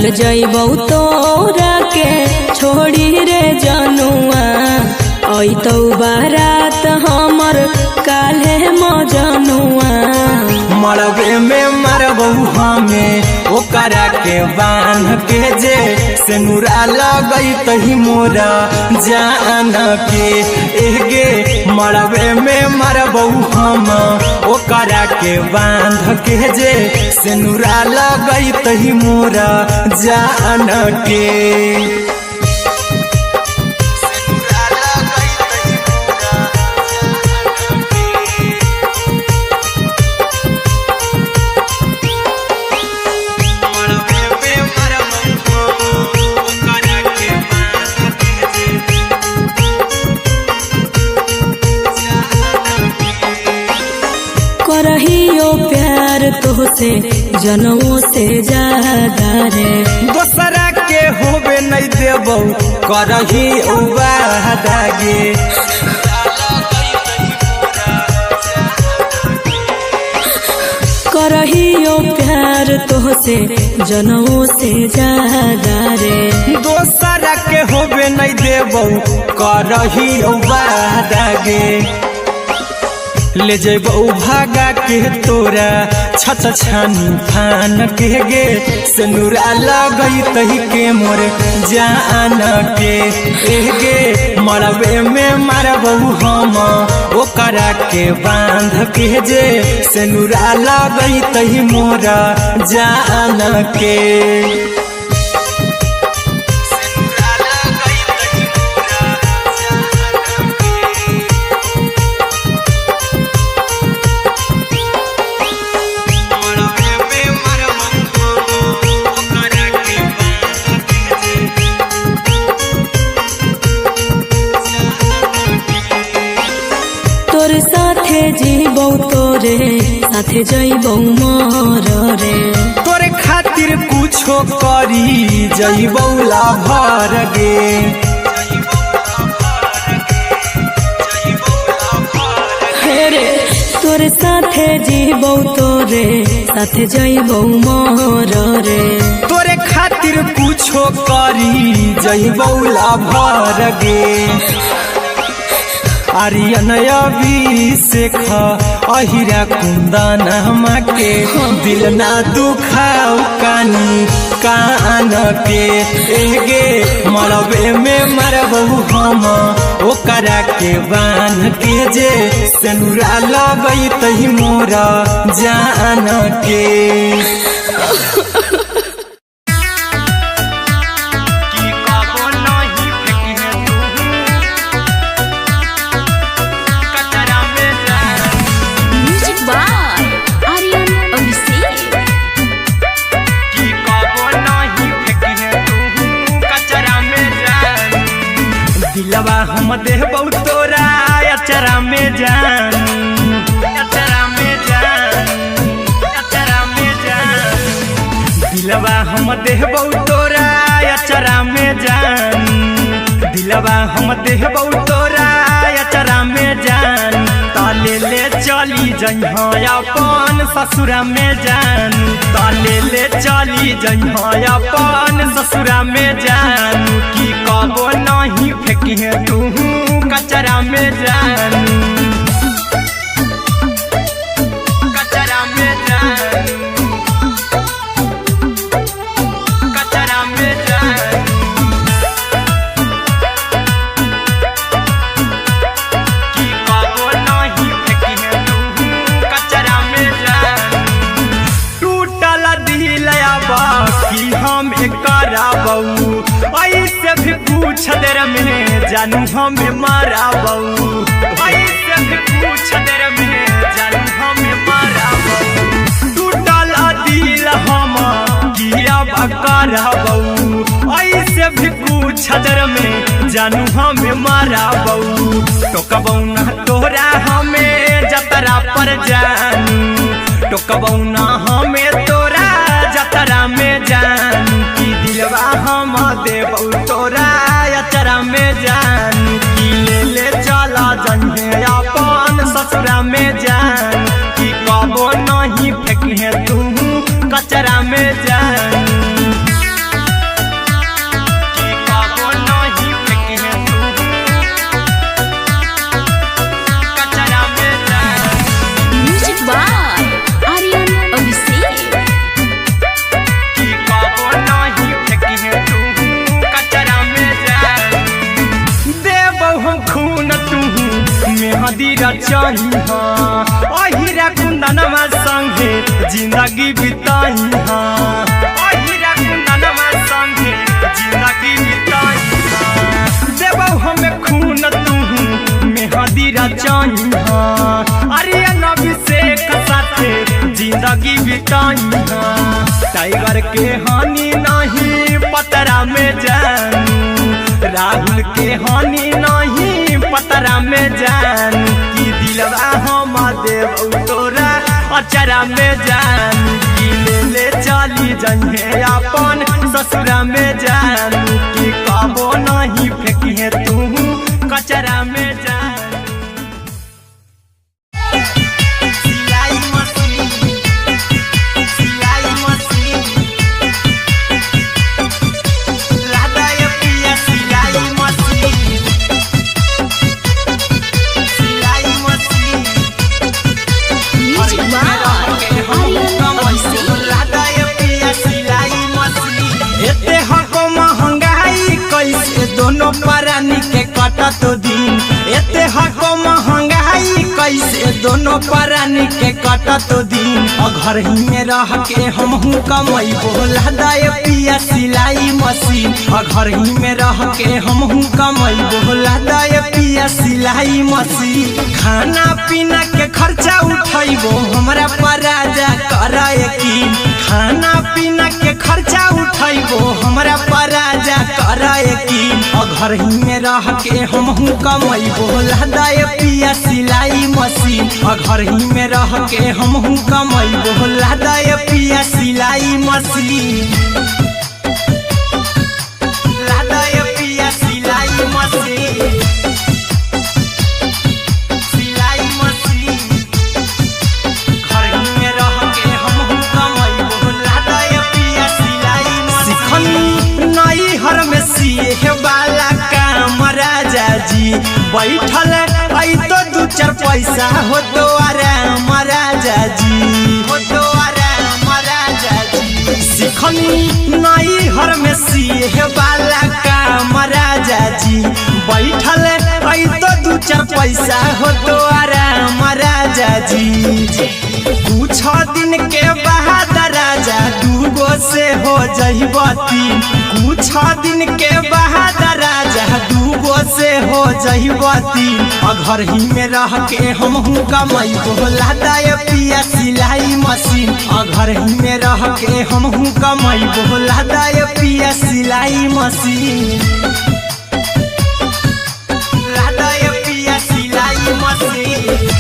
चल जइबौ तोरा के छोड़ी रे जनुआ अइतौ बारात हमर काल्हे मजनुआ मरबे में मरबौ हमें ओकरा के बांध के जे सेनुरा लगई तही मोरा जान के एगे मरबे में मरबौ हम ओकरा के बांध के जे सेनुरा लगई तही मोरा जान के करहियो प्यार तोहसे जनमों से ज्यादा रे दोसरा के होबे नहीं देबौ करही वादा गे करहियो प्यार तोहसे जनमों से ज्यादा रे दोसरा के होबे नहीं देबौ करही वादा गे ले जेबौ भागा के तोरा छछ छानी फान के गे सेनुरा लगई तही के मोर जान के गे मरबे में मरबौ हम ओकरा के बांध के जे सेनुरा लगई तही मोरा जान के तोरे साथे जीबौ तोरे साथे जइबौ मर रे तोरे खातिर कुछो करी जइबौ लाभर गे हेरे तोरे साथे जीबौ तोरे साथे जइबौ मर रे तोरे खातिर कुछो करी जइबौ लाभर गे आर्यन अभिषेक अहिरा कुंदन के दिल ना दुखाऊ कानी कान के एगे मरबे में मरबौ हम ओकरा के बांध के जे सेनुरा लगई तही मोरा जान के दिलवा हम देबौ तोरा अचरा में जान अचरा में जान अचरा में जान दिलवा हम देबौ तोरा अचरा में जान दिलवा हम देबौ तोरा अचरा में जान ताले ले चली जइहा अपन ससुरा में जान ताले ले चली जइहा अपन ससुरा में जान की कबो नहीं फेंकी तू कचरा में जान कचरा में जान कचरा में जान की कबो नहीं फेंकी तू कचरा में जान टूटल दिल बाकी हम कराबौ ऐसे भी पूछ देर में जानू हमें माराबौ ऐसे भी पूछ देर में जानू हमें माराबौ टूटल दिल हम किया कराबौ ऐसे भी पूछ देर में जानू हमें माराबौ टोकबौ ना तोरा हमें जतरा पर जानू टोकबौ ना हमें तोरा जतरा में जानू की दिलवा हम देबौ तोरा अचरा में जानू की ले चला जन्हे अपन ससुरा में जान की कबो नहीं फेंकी तू कचरा में जानू संगे जिंदगी बिताई हाँ हीरा कुंदनमा संगे जिंदगी बिताई हाँ देबौ हमें खून तू मेहदी रचाई हाँ अरे अभिषेक साथे जिंदगी बिताई हाँ टाइगर के हानि नहीं पतरा में जानू राहुल के हानि नहीं पतरा में जानू कि दिलवा हम देव तोरा अचरा में जानू कि ले चली जइहे अपन ससुरा में जानू कि कबो नहीं फेंकिहे तू कचरा में जानू दोनों परानी के कटत दिन एते हको महंगाई कैसे दोनों परानी के कटत दिन घर ही में रह के हमहू कमैबो लदाय पिया सिलाई मशीन घर ही में रह के हमहू कमैबो लदाय पिया सिलाई मशीन खाना पीना के खर्चा उठैबो हमरा पराजा कराए की खाना पीना के खर्चा उठैबो हमरा पराजा कराए की घर ही में रह के हमहू कमैबो लदाय पिया सिलाई मशीन घर ही में रह के हमहू कमैबो लदाय पिया सिलाई मशीन लदाय पिया सिलाई मशीन सिलाई मशीन घर ही में रह के हमहू कमैबो लदाय पिया सिलाई मशीन नई हर में सिए वाला काम राजा जी बैठल आई तो दू चार पैसा हो तो आराम राजा जी हो तो आराम राजा जी सिखनी नई हर में सिए वाला काम राजा जी बैठल आई तो दू चार पैसा हो तो आराम राजा जी कुछ दिन के बाद राजा दूगो से हो जहिबती कुछ दिन के बाद राजा दूगो से हो जहिबती घर ही में रह के हमहू कमैबो लदाय पिया सिलाई मशीन घर ही में रह के हमहू कमैबो लदाय पिया सिलाई मशीन लदाय पिया सिलाई मशीन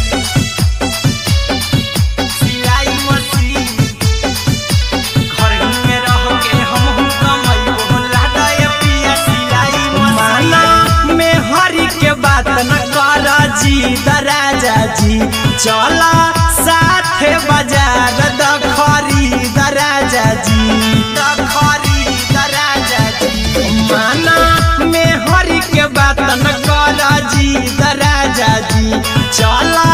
राजा जी चला साथे बाजार द खरीद राजा जी द खरीद राजा जी माना में हरी के बात न कर जी द राजा जी चला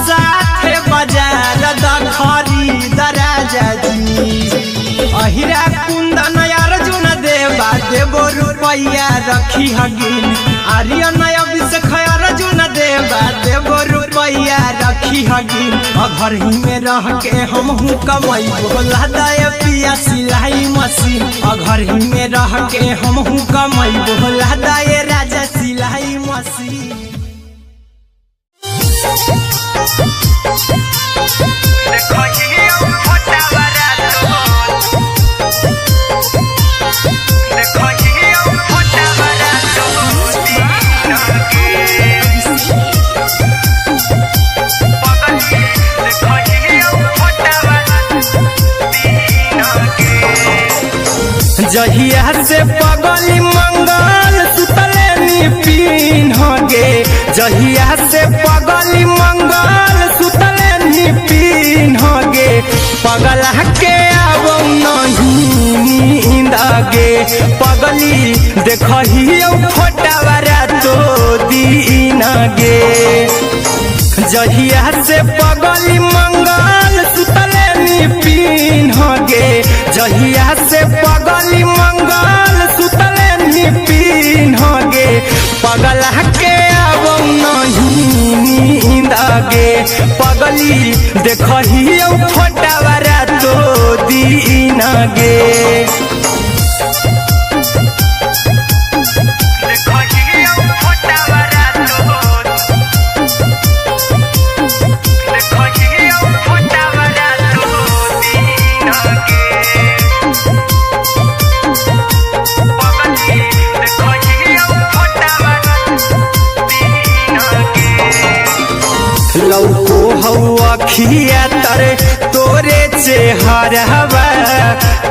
साथे बाजार द खरीद राजा जी अहिरा कुंदन अर्जुन देवा देबो रुपया रखी हगिन आर्यन अभिषेक अर्जुन देवा देबो रुपया रखी हगिन घर ही में रह के हमहू कमैबो लदाय पिया सिलाई मशीन घर ही में रह के हमहू कमैबो लदाय राजा सिलाई मशीन जहिया से पगली मंगल सुतले निपिन गे जहिया से पगली मंगल सुतले निपिन गे पगला के आवो नहीं नींद गे पगली देखहियो फोटावा तो दीन गे जहिया से पगली मंगल सुतले निपिन गे जहिया से पगली मंगल सुतले निपिन गे पगला के आवो नहीं नींद गे पगली देखहियो फोटावरा तो दीन गे लौको हवा खिया तरे तोरे चेहरवा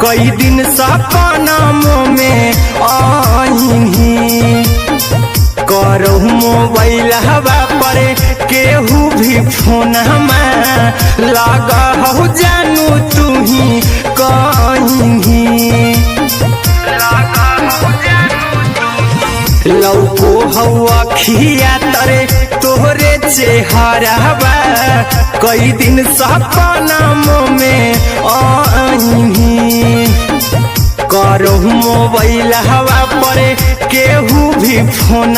कई दिन सपनों में आईनी करो मोबाइल हवा पर केहू भी फोन लगा हो जानू तू ही कहीं लौको हवा खिया तरे तोहरे चेहरवा कई दिन सपनों में आईनी करो मोबाइल हवा पर केहू भी फोन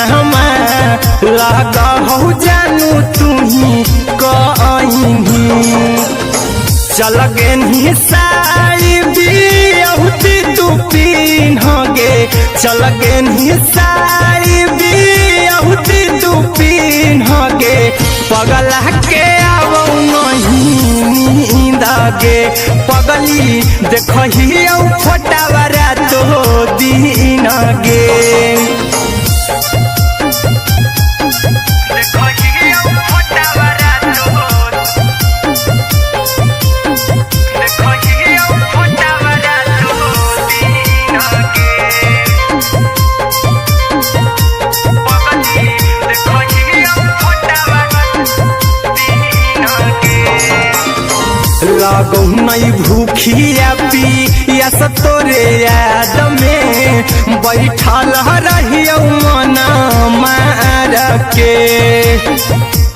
लगा हो जानू तू ही कहीं चल गे साड़ी बिहुती तू पिन्हगे चल गे साड़ी बिहुती तू पिन्हगे पगला के आवो नहीं नींद गे पगली देखही फोटावरा तो दीन गे लागो नहीं भूखिया पिया तोरे याद में बैठल रहियो मना मार के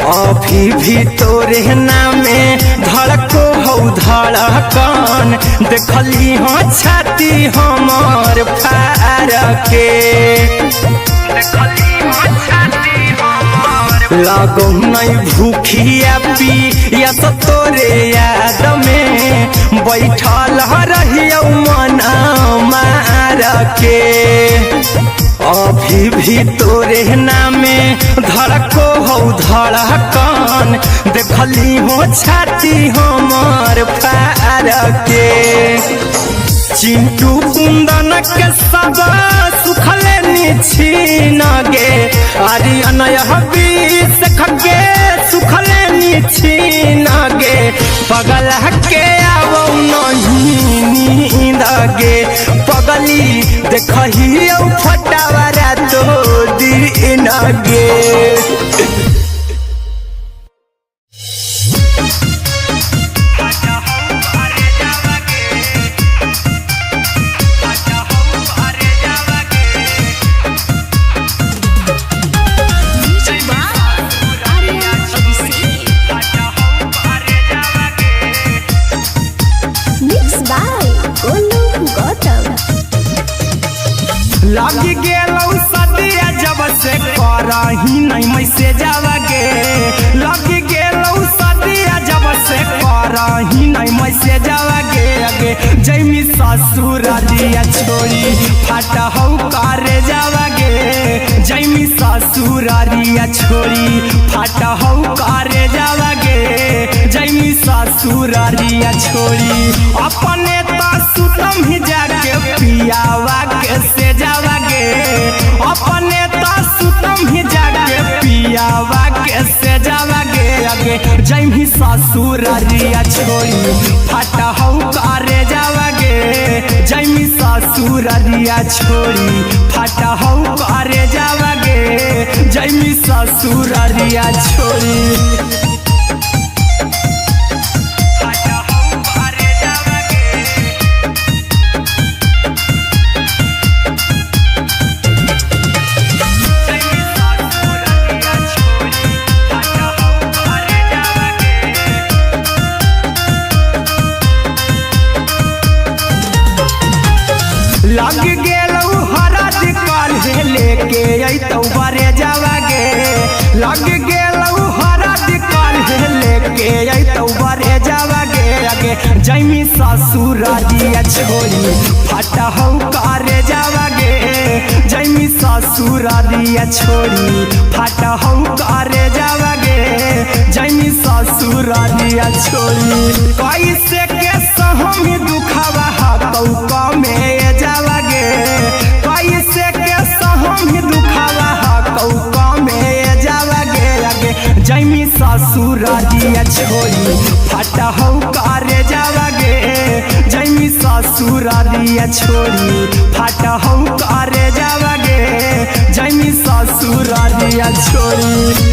अभी भी तोरे नामे धड़को हो धड़कन देखली हाँ छाती हमार फार के लागो नहीं भूखिया पिया तोरे याद में बैठल रहियो मना मार के अभी भी तोरे नामे धड़को हो धड़कन देखली हो छाती हमार फार के चिंटू कुंदन के सब सुखले छीन गे आर्यन बीस खगे सुखले छीन गे पगल के आवो नहीं नींद गे पगली देखही फटावरा तो दीन गे लगी गेलौ सदिया जब से करही नहीं मैसेजवा गे लगी गेलौ सदिया जब से करही नहीं मैसेजवा गे अगे जैमी ससुरारिया छोड़ी फाटा हौ करे जावा गे जैमी ससुरारिया छोड़ी फाटा हौ करे जावा गे जैमी ससुरारिया छोड़ी अपने तो सुतम ही जाके पियावा के से जावा गे अपने तो सुतम ही जाके पियावा के से जावा गे अगे जैमी ससुरारिया छोड़ी फाटा हौ करे जावा गे जैमी ससुरारिया छोड़ी फाटा हौ करे जावा गे जैमी ससुरारिया छोड़ी लग गेलौ हरद काल्हे लेके अइतौ बरे जावा गे लग गेलौ हरद काल्हे लेके अइतौ बरे जावा गे आगे जैमी ससुर दिया छोड़ी फटा हो करे जावागे जैमी ससुर दिया छोड़ी फटा हो करे जावागे जैमी ससुर दिया छोड़ी कैसे के सहम दुखावा कौका में जावागे कैसे के सहम दुखावा कौका में जावागे आगे जैमी ससुर दिया छोड़ी फटा हो करे जावागे जैमी ससुर दिया छोड़ी फटा हो करे जावागे जैमी ससुर दिया छोड़ी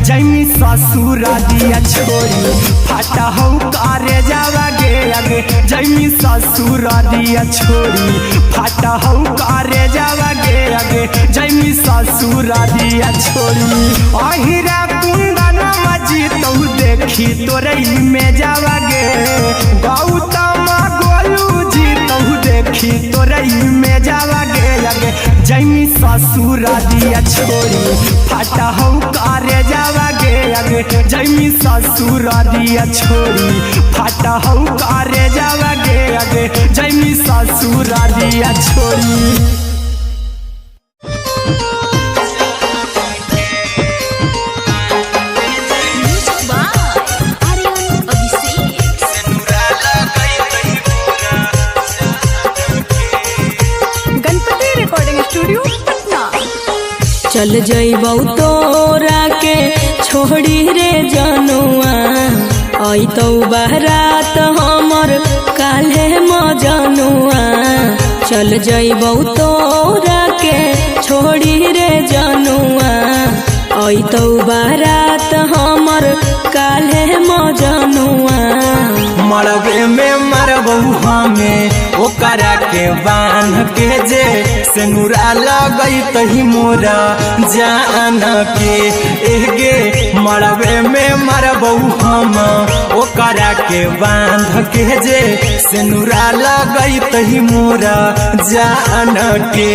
जैमी ससुर दिया छोड़ी फटा हो करे जावागे आगे जैमी ससुर दिया छोड़ी फटा हो करे जावागे आगे जैमी ससुर दिया छोड़ी अहिरा कुंदन मजी तो देखी तोरई में जावागे गौतम गोलू जी तो देखी तोरई में जावागे आगे जैमी ससुर दिया छोड़ी फटा हो करे जावागे आगे जैमी ससुर दिया छोड़ी फटा हो करे जावागे आगे जैमी ससुर दिया छोड़ी चल जइबौ तोरा के छोड़ी रे जनुआ अइतौ बारात हमर काल्हे मजनुआ चल जइबौ तोरा के छोड़ी रे जनुआ अइतौ बारात हमर काल्हे मजनुआ मरबे में मरबौ हमें ओकरा के बांध के जे सेनुरा लगई तही मोरा जान के एगे मरबे में मरबौ हम ओकरा के बांध के जे सेनुरा लगई तही मोरा जान के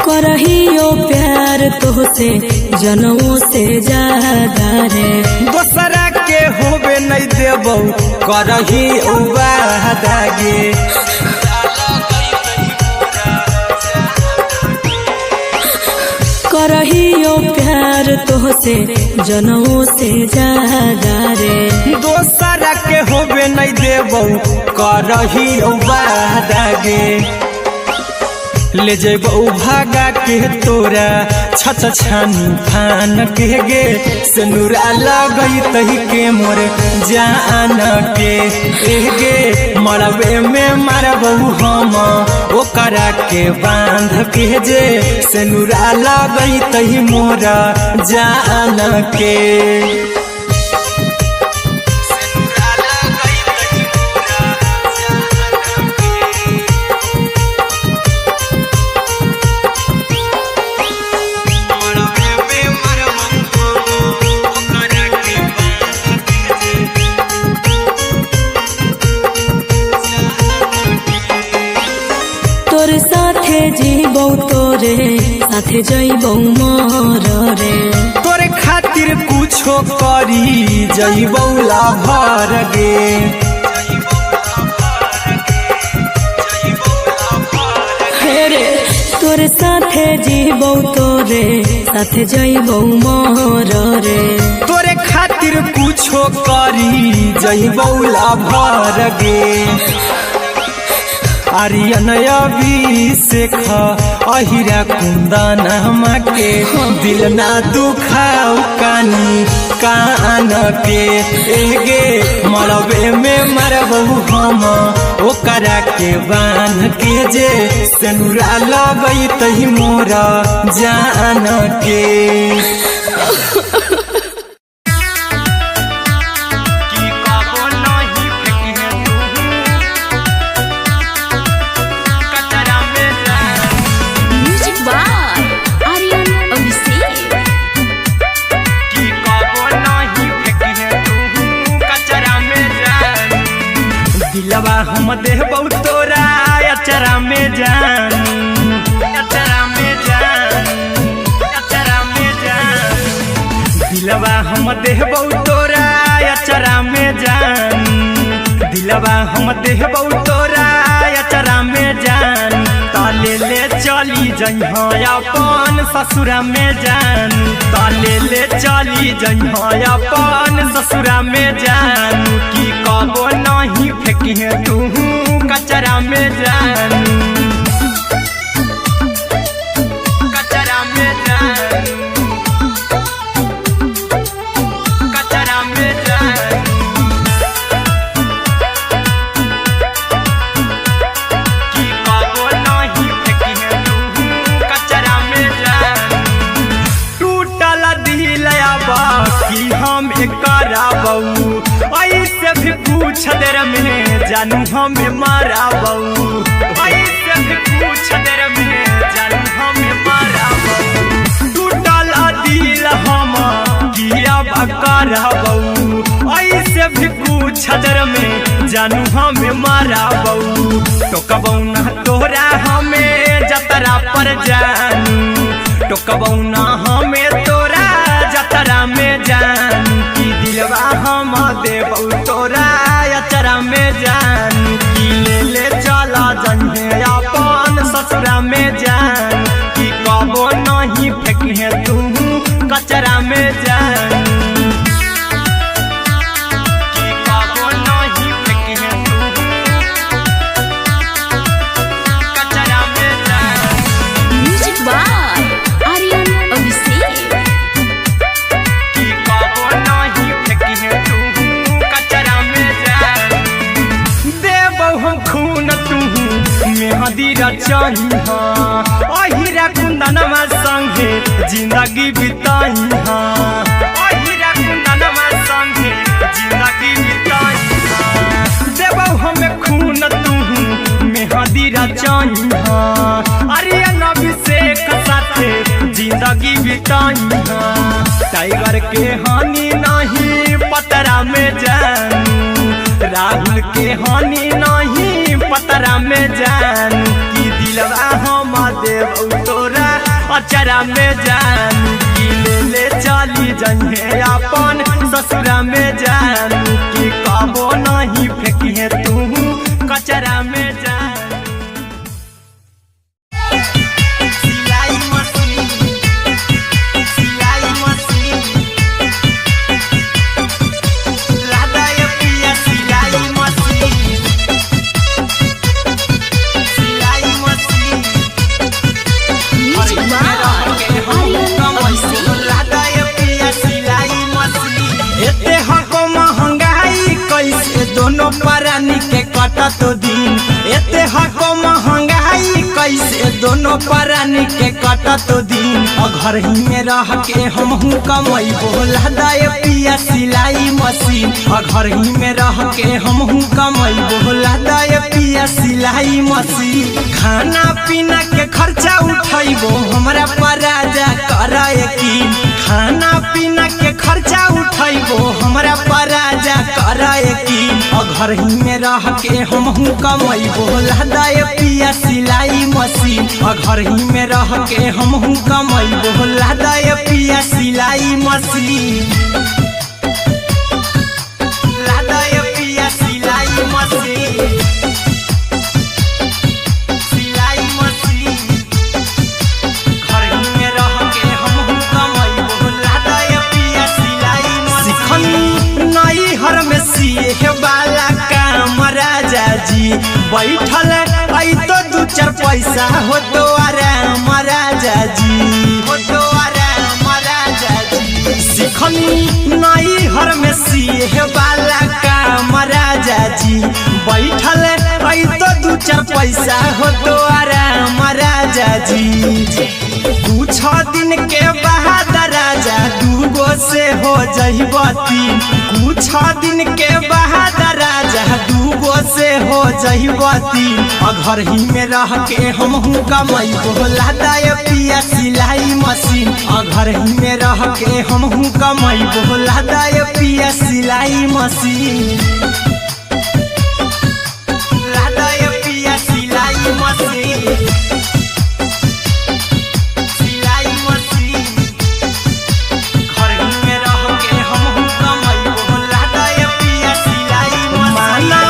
करहियो प्यार तोहसे जनों से ज्यादा रे दोसरा के होबे नहीं देबौ करही उबादागे करहियो प्यार तोहसे जनों से ज्यादा रे दोसरा के होबे नहीं देबौ करही उबादागे ले जेबौ भागा के तोरा छत छानी फान के गे सेनुरा लगई तही के मोर जान के एगे मरबे में मरबौ हम ओकरा के बांध के जे सेनुरा लगई तही मोरा जान के जीबौ तोरे साथे जइबौ मोर रे तोरे खातिर कुछो करी जइबौ लाभर गे हेरे तोरे साथे जीबौ तोरे साथे जइबौ मोर रे तोरे खातिर कुछो करी जइबौ लाभर गे आर्यन अभिषेक अहिरा कुंदन के दिल ना दुखाओ कानी कान के एगे मरबे में मरबहु हम ओकरा के बांध के जे सेनुरा लगई तही मोरा जान के दिलवा हम देबौ तोरा अचरा में जान अचरा में जान अचरा में जान दिलवा हम देबौ तोरा अचरा में जान दिलवा हम देबौ तोरा अचरा में जान ताले ले चली जइहा अपन ससुरा में जान ताले ले चली जइहा अपन ससुरा में जान की कबो नहीं फेंकी तू कचरा में जान कचरा में जान कचरा में जान की कबो नहीं फेंकी तू कचरा में जान टूटल दिल बाकी हम कराबू ऐसे भी पूछ देर में जानू हमें माराबू ऐसे भी पूछ देर में जानू हमें माराबू टूटल दिल हम किया कराबू ऐसे भी पूछ देर में जानू हमें माराबू टोकबौ ना तोरा हमें जतरा पर जानू टोकबौ ना हमें तोरा जतरा में जानू की दिलवा हम देबौ तोरा अचरा में जानू की ले ले चला जइहे अपन ससुरा में जान की कबो नहीं फेंकी तू कचरा में जानू की कबो नहीं फेंकी तू कचरा में जान म्यूजिक बाय आर्यन अभिषेक की कबो नहीं फेंकी तू कचरा में जान देबौ हम खून तू मेहंदी रचही अहिरा कुंदनमा संगे जिंदगी बिताई अहिरा कुंदनमा संगे जिंदगी बिताई देबौ हमें खून तू मेहंदी रचही आर्यन अभिषेक साथे जिंदगी बिताई टाइगर के हानि नहीं पतरा में जानू राहुल के हानि नहीं पतरा में जानू की दिलवा हम देबौ तोरा अचरा में जानू की ले ले चली जइहे अपन ससुरा में जानू की कबो नहीं फेंकी तू कचरा में जानू दोनों परानी के कटा तो दिन एते हको महंगाई कैसे दोनों परानी के कटा तो दिन घर ही में रह के हमहू कमाई बोला दाय पिया सिलाई मशीन घर ही में रह के हमहू कमाई बोला दाय पिया सिलाई मशीन खाना पीना के खर्चा उठाइबो हमरा पराजा करा यकीन खाना पीना के खर्चा उठाइबो हमरा पराजा करा यकीन घर ही में रह के हमहू कमाई बोला दाय पिया सिलाई मशीन घर ही में रह के हमहू कमाई बोला दाय पिया सिलाई मशीन लादाय पिया सिलाई मशीन सिलाई मशीन घर ही में रह के हमहू कमाई बोला दाय पिया सिलाई मशीन नई हर में सिए वाला काम राजा जी बैठल चार पैसा हो तो आराम राजा जी, हो तो आराम राजा जी। सिखनी नई हर में सीहे वाला काम राजा जी, बैठल आई तो दू चार पैसा हो तो आराम राजा जी। कुछ दिन के बाद राजा दूगो से हो जहिबती, कुछ दिन के बाद राजा दूगो से हो जहिबती। घर ही में रह के हम कमाई बोला दाय पिया सिलाई मशीन, घर ही में रह के हम कमाई बोला दाय पिया सिलाई मशीन, लादाय पिया सिलाई मशीन, सिलाई मशीन। घर ही में रह के हम कमाई बोला दाय पिया सिलाई मशीन। माना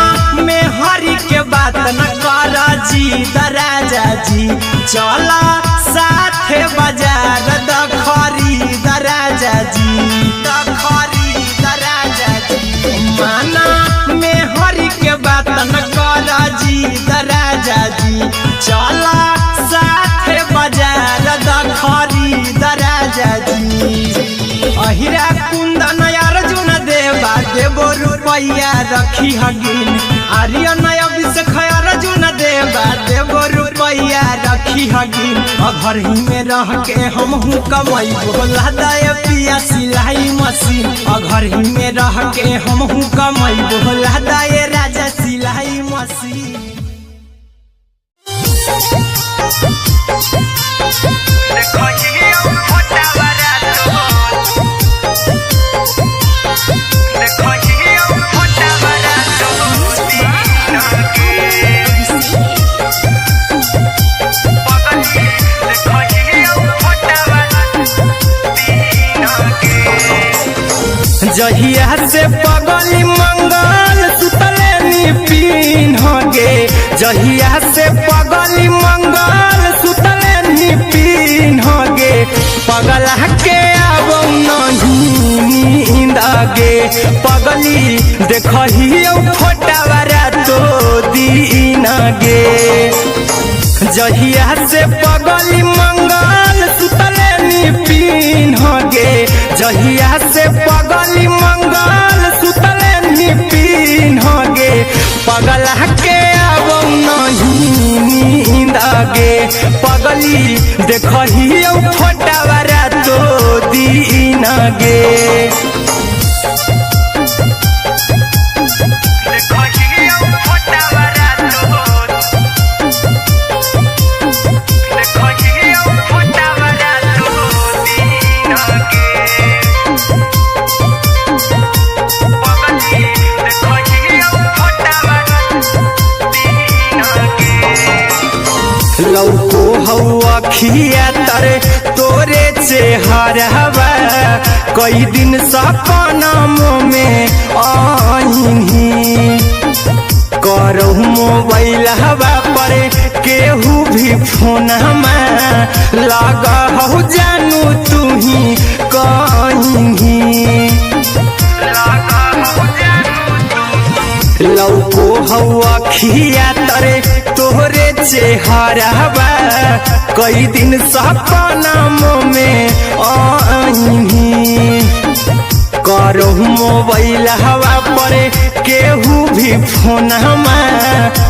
में हरी के बात न कर जी दराजा जी, चला साथे बाजार द खरीद राजा जी, द खरीद राजा जी। माना में हरी के बात न कर जी दराजा जी, चला साथे बाजार द खरीद राजा जी। अहिरा कुंदन अर्जुन देवा देवो रुपया रखी हगिन, आर्यन अभिषेक अर्जुन देवा देवो रुपया रखी हगिन। घर ही में रह के हम कमाई बोला दाय पिया सिलाई मशीन, घर ही में रह के हम कमाई बोला दाय राजा सिलाई मशीन। जहिया से पगली मंगल सुतले निपिन होगे, जहिया से पगली मंगल सुतले निपिन होगे। पगला के आवो नहीं नींद गे, पगली देखही फोटावारा तो दीन गे। जहिया से पगली मंगल सुतले निपिन होगे, जहिया से पगली मंगल सुतले निपिन होगे। पगला के आवो नहीं नींद गे, पगली देखही फोटावारा तो दीन गे। लौको हवा खिया तरे तोरे चेहरवा, कई दिन सपनों में आईनी। करहु मोबाइल हवा पर केहू भी फोन लगा हो जानू तू ही कहीं। लौको हवा खिया तरे तोहरे चेहरवा, कई दिन सपनों में आईनी। करहु मोबाइल हवा पर केहू भी फोन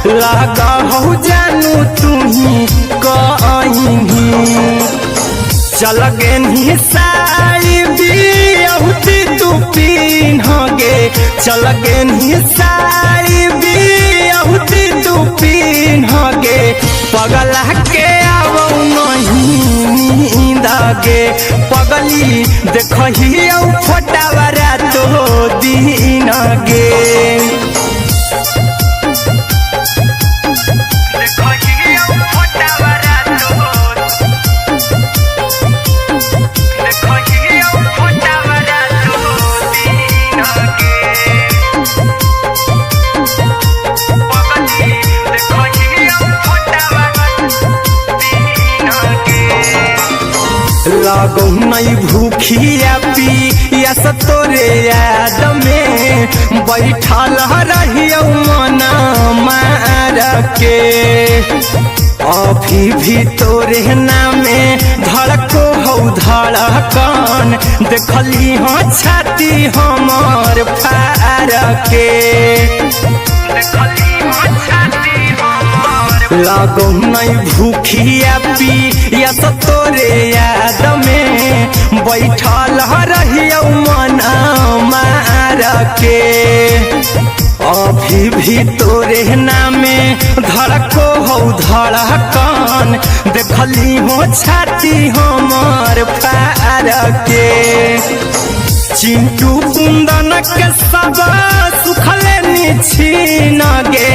लगा हो जानू तू ही कहीं। चल गे साड़ी बियहुती तू पीन गे, चल गे साड़ी बियहुती तू पीन गे। पगला के आवो नहीं नींद गे, पगली देखही फोटावारा तो दीन गे। लगो नहीं भूखिया पिया तोरे याद में, बैठल रहियो मन मार के। अभी भी तोरे नामे धड़को हो धड़कन देखली हो छाती हमर फार के लागो नहीं भूखिया पी या तो तोरे याद में बैठल रहियो मन मार के अभी भी तोरे नामे धड़को हो धड़कन देखली हो छाती हमर फार के चिंटू कुंदन के सब सुखले छीन गे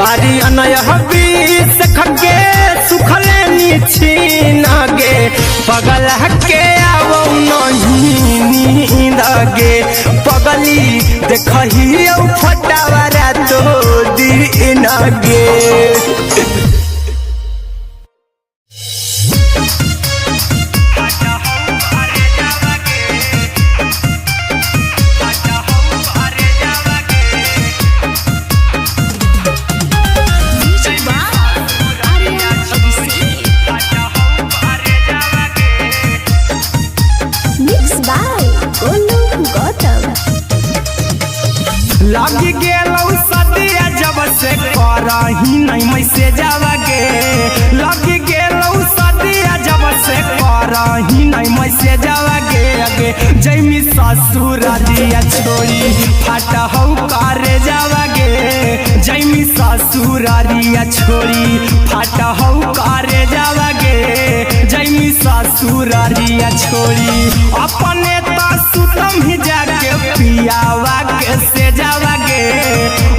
आर्यन बीस खगे सुखले छीन गे पगल के आवो नहीं नींद गे पगली देखही फटावरा तो दिन गे लगी गेलौ सदिया जब से करही नहीं मैसेजवा गे लगी गेलौ सदिया जब से करही नहीं मैसेजवा गे अगे जैमी ससुरारिया छोड़ी फाटा हौ करे जावा गे जैमी ससुरारिया छोड़ी फाटा हौ करे जावा गे जैमी ससुरारिया छोड़ी अपने तो सुतम ही जाके पियावा के से जावा गे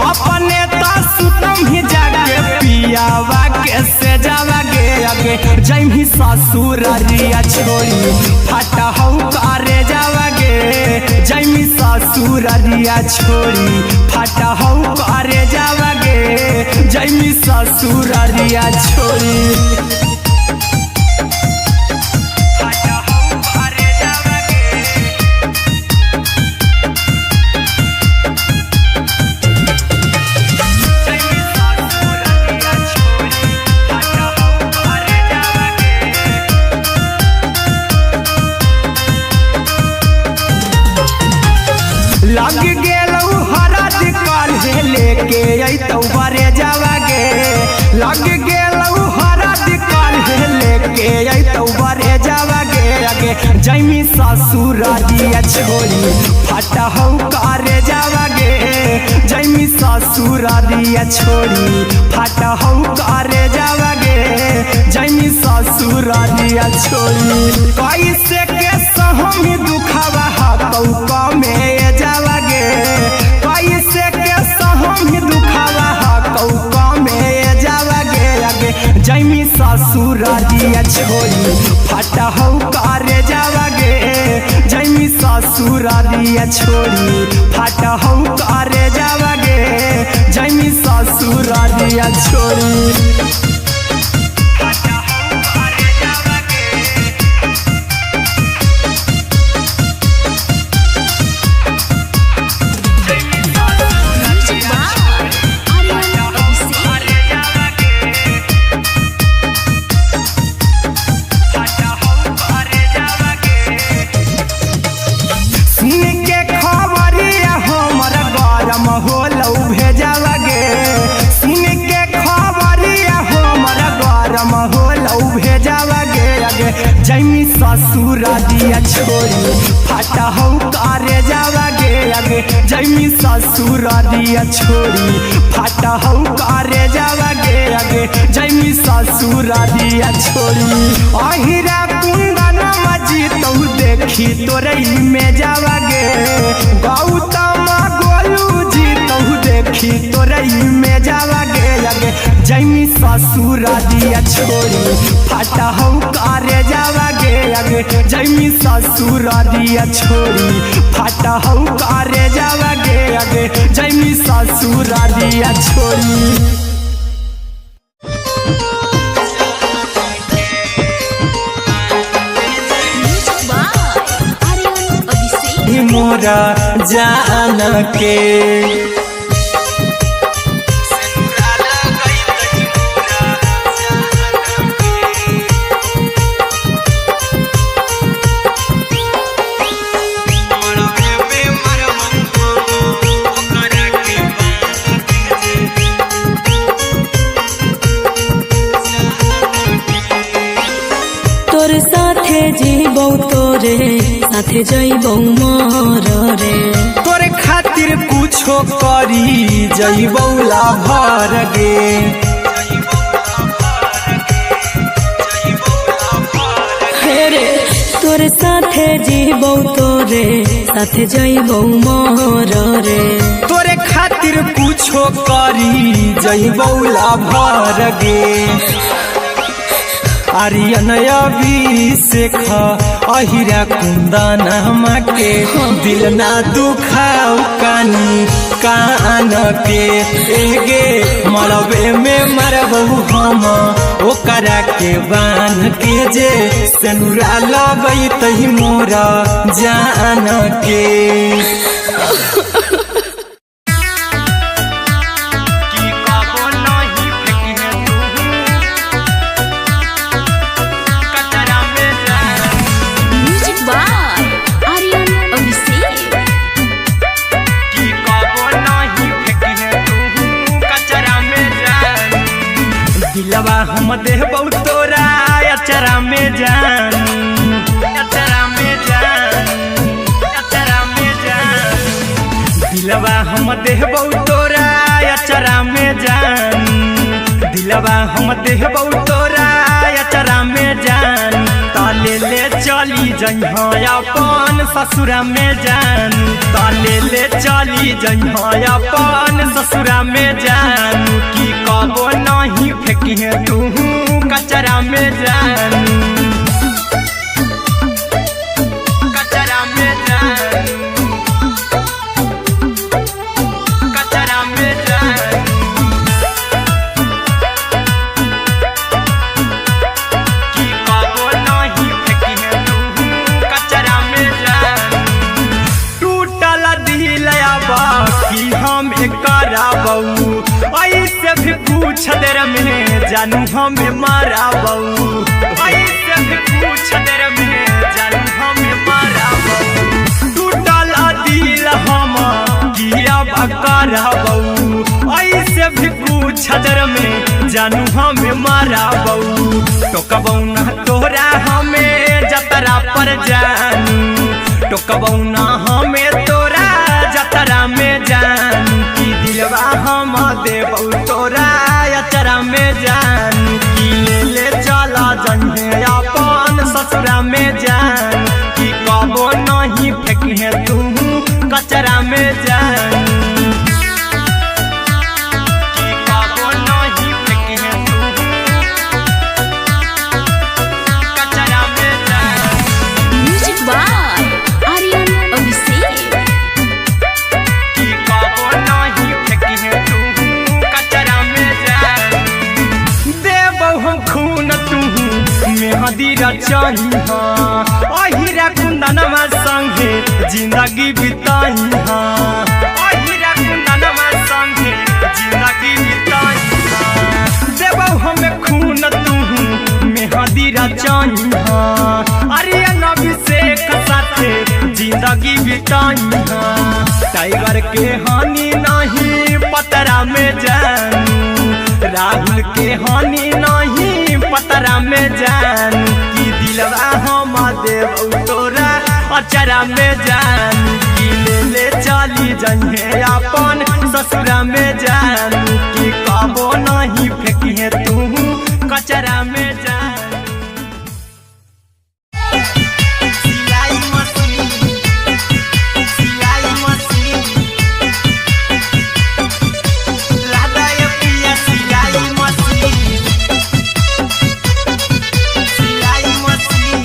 अपने तो सुतम ही जाके पियावा के से जावा गे अगे जैमी ससुरारिया छोड़ी फाटा हौ करे जावा गे जैमी ससुरारिया छोड़ी फाटा हौ करे जावा गे जैमी ससुरारिया छोड़ी लग गेलौ हरद काल्हे लेके अइतौ बरे जावा गे लग गेलौ हरद काल्हे लेके अइतौ बरे जावा गे अगे जैमी ससुरारिया छोड़ी फाटा हौ करे जावा गे जैमी ससुरारिया छोड़ी फाटा हौ करे जावा गे जैमी ससुरारिया छोड़ी कैसे के सहमी दुखवा हतौ कमे जावा गे कैसे के सहमी दुखवा हतौ कमे जावा गे अगे जैमी ससुरारिया छोड़ी फाटा हौ करे जावा गे जैमी ससुरारिया छोड़ी फाटा हौ करे जावा गे जैमी ससुरारिया छोड़ी जैमी ससुरारिया छोड़ी फाटा हौ करे जावा गे अगे जैमी ससुरारिया छोड़ी फाटा हौ करे जावा गे अगे जैमी ससुरारिया छोड़ी अहिरा कुंदन मजी तो देखी तोरई में जावा गे गौतम गोलू जी तो देखी तोरई में जावा गे अगे जैमी ससुरारिया छोड़ी फाटा हौ करे जावा गे अगे जैमी ससुरारिया छोड़ी फाटा हौ करे जावा गे अगे जैमी ससुरारिया छोड़ी मोरा जान के तोर साथे जीबौ तोरे साथे जइबौ मोर रे तोरे खातिर कुछो करी जइबौ लाभर गे रे तोर साथे जीबौ तोरे साथे जइबौ मोर रे तोरे खातिर कुछो करी जइबौ लाभर गे आर्यन अभिषेक अहिरा कुंदनमा के दिल ना दुखाऊ कानी कान के एगे मरबे में मरबौ हम ओकरा के बांध के जे सेनुरा लगई तही मोरा जान के हम देबौ तोरा अचरा में जान अचरा में जान अचरा में जान दिलवा हम देबौ तोरा अचरा में जान दिलवा हम देबौ तोरा अचरा में जान ताले ले चली जइहा अपन ससुरा में जान ताले ले चली जइहा अपन ससुरा में जान की कबो नहीं फेंकिहे तू कचरा में जान कचरा में जान कचरा में जान की कबो नहीं फेंकिहे तू कचरा में जान टूटल दिल बाकी हम कराबौ ऐसे भी पूछ देर में जानू हमें माराबौ ऐसे भी पूछ देर में जानू हमें माराबौ टूटल दिल हम किया कराबौ ऐसे भी पूछ देर में जानू हमें माराबौ टोकबौ ना तोरा हमें जतरा पर जानू टोकबौ ना हमें तोरा जतरा में जानू की दिलवा हम देबौ तोरा अचरा में जान की ले चला जइहे अपन ससुरा में जान की कबो नहीं फेंकिहे तू कचरा में जान की कबो नहीं फेंकिहे तू कचरा में जान म्यूजिक बाय आर्यन अभिषेक की कबो नहीं फेंकिहे तू कचरा में जान देबौ हम खून तू मेहंदी रचही अहिरा कुंदनमा संगे जिंदगी बिताई अहिरा कुंदनमा संगे जिंदगी बिताई देबौ हमें खून तू मेहंदी रचही आर्यन अभिषेक साथे जिंदगी बिताई टाइगर के हानि नहीं पतरा में जानू राहुल के हानि नहीं पतरा में जानू की दिलवा हम देबौ तोरा अचरा में जानू की ले चली जइहे अपन ससुरा में जानू की कबो नहीं फेंकिहे तू कचरा में जानू सिलाई मशीन सिलाई मशीन लादा ये पिया सिलाई मशीन सिलाई machine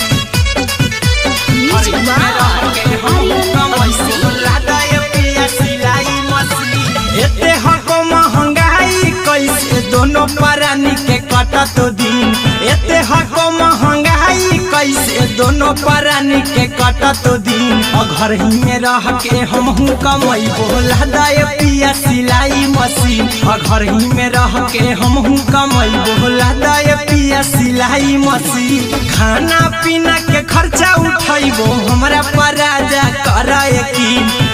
music by Aryan Abhishek लादा ये पिया सिलाई मशीन एते हको महंगाई कैसे दोनों परानी के कटत दिन एते हको महंगाई कैसे दोनों परानी के कटत दिन घर ही में रह के हमहू कमैबो लादा ये पिया सिलाई मशीन घर ही में रह के हमहू कमैबो लादा ये पिया सिलाई मशीन खाना पीना के खर्चा उठैबो हमरा पराजा करे की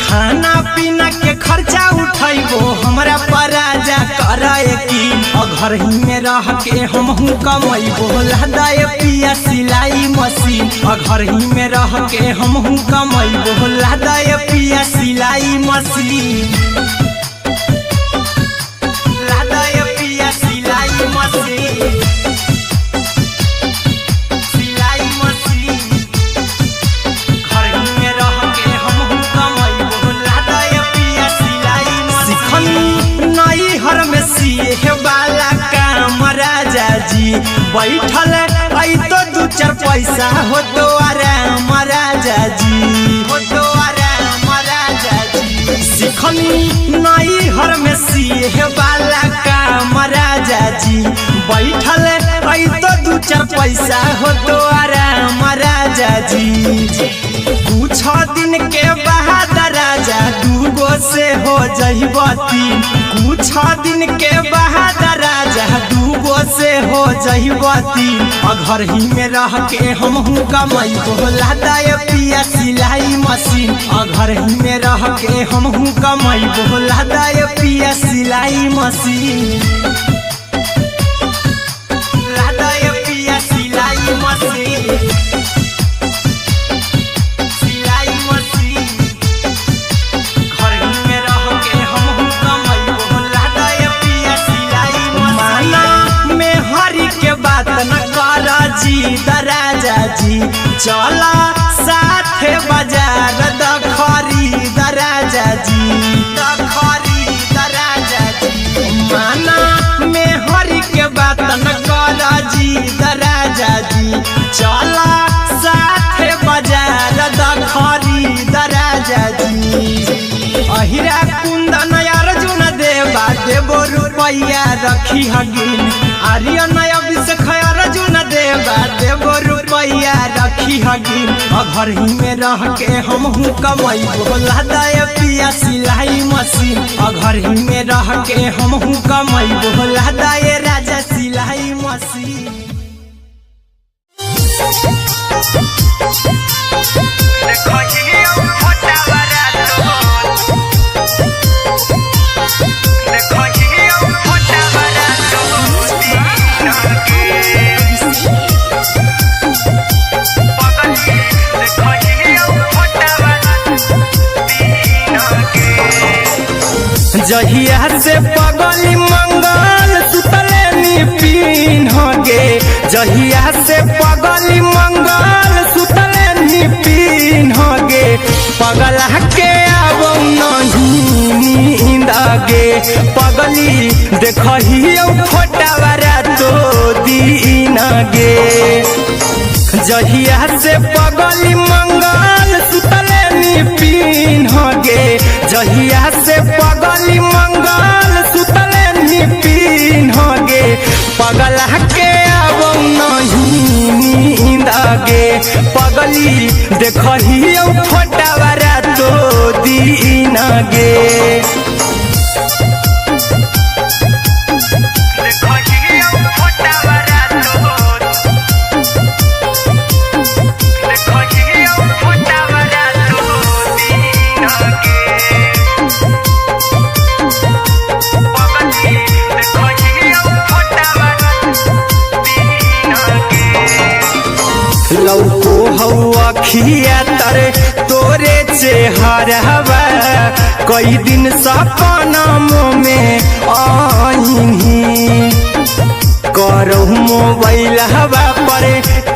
खाना पीना के खर्चा उठैबो हमरा पराजा करे की घर ही में रह के हमहू कमैबो लादा ये पिया सिलाई घर ही में रह के हमहू कमैबो लादाय पिया सिलाई मशीन लादाय पिया सिलाई मशीन सिलाई मशीन घर ही में रह के हमहू कमैबो लादाय पिया सिलाई मशीन नई हर में सिए वाला काम राजा जी बैठल आई तो दू चार पैसा हो तो आराम राजा जी हो तो आराम राजा जी सिखनी नई हर में सिए वाला काम राजा जी बैठल आई तो दू चार पैसा हो तो आराम राजा जी कुछ दिन के बाद राजा दूगो से हो जइब तीन कुछ दिन के बाद राजा दूगो से हो जइब तीन घर ही में रह के हमहू कमैबो लादाय पिया सिलाई मशीन घर ही में रह के हमहू कमैबो लादाय पिया सिलाई मशीन लादाय पिया सिलाई मशीन सिलाई मशीन घर ही में रह के हमहू कमैबो लादाय पिया सिलाई मशीन में हरी के बात न कर जी दराजा जी चला साथे बाजार द खरीद राजा जी द खरीद राजा जी माना में हरी के बात न कर जी दराजा जी चला साथे बाजार द खरीद राजा जी अहिरा कुंदन अर्जुन देवा देबो रुपया रखी हगिन आर्यन अभिषेक अर्जुन देवा देबो रुपया रखी हगिन घर ही में रह के हमहू कमैबो लादाय पिया सिलाई मशीन घर ही में रह के हमहू कमैबो लादाय राजा सिलाई मशीन जहिया से पगली मंगल सुतले निपिन गे जहिया से पगली मंगल सुतले निपिन गे पगला के आवो नहीं नींद गे पगली देखही फोटावा तो दीन गे जहिया से पगली मंगल सुतले निपिन गे जहिया से पगली मंगल सुतले निपिन गे पगला के आवो नहीं नींद गे पगली देखही फोटावा तो दीन गे लौको हवा खिया तरे तोरे चेहरवा कई दिन सपना में आईनी करो मोबाइल हवा पर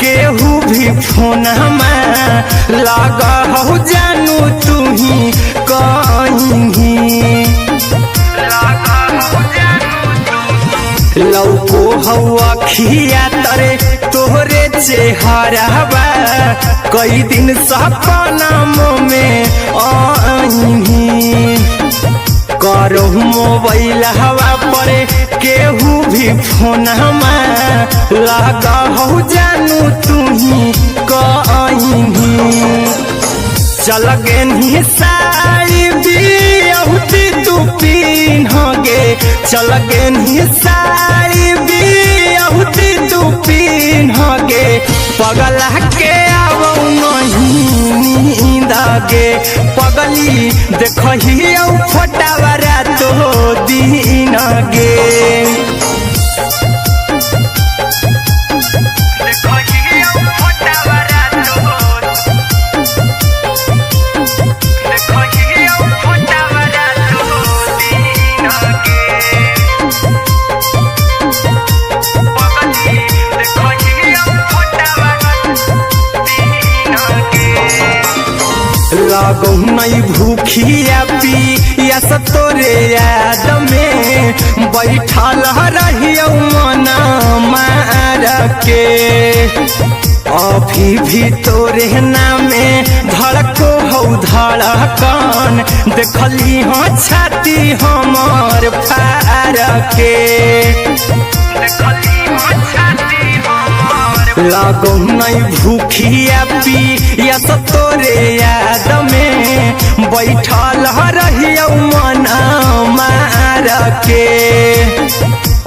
केहू भी फोन में लगा हो जानू तू ही कहीं लौको हवा खिया तरे तोहरे चेहरवा कई दिन सपना में आईनी करो मोबाइल हवा पर केहू भी फोन में लगा हो जानू तू ही कहीं चल गे साड़ी बिहुती तू पीन गे चल गे साड़ी बिहुती तू पीन गे पगला के आवो नहीं नींद गे पगली देखही फोटावा तो दीन गे फोटावा लागो नहीं भूखिया पिया तोरे याद में बैठल रहियो मना मार के अभी भी तोरे नामे धड़को हो धड़कन देखली हो छाती हमर फार के लागो नहीं भूखिया पिया तोरे याद में बैठल रहियो मना मार के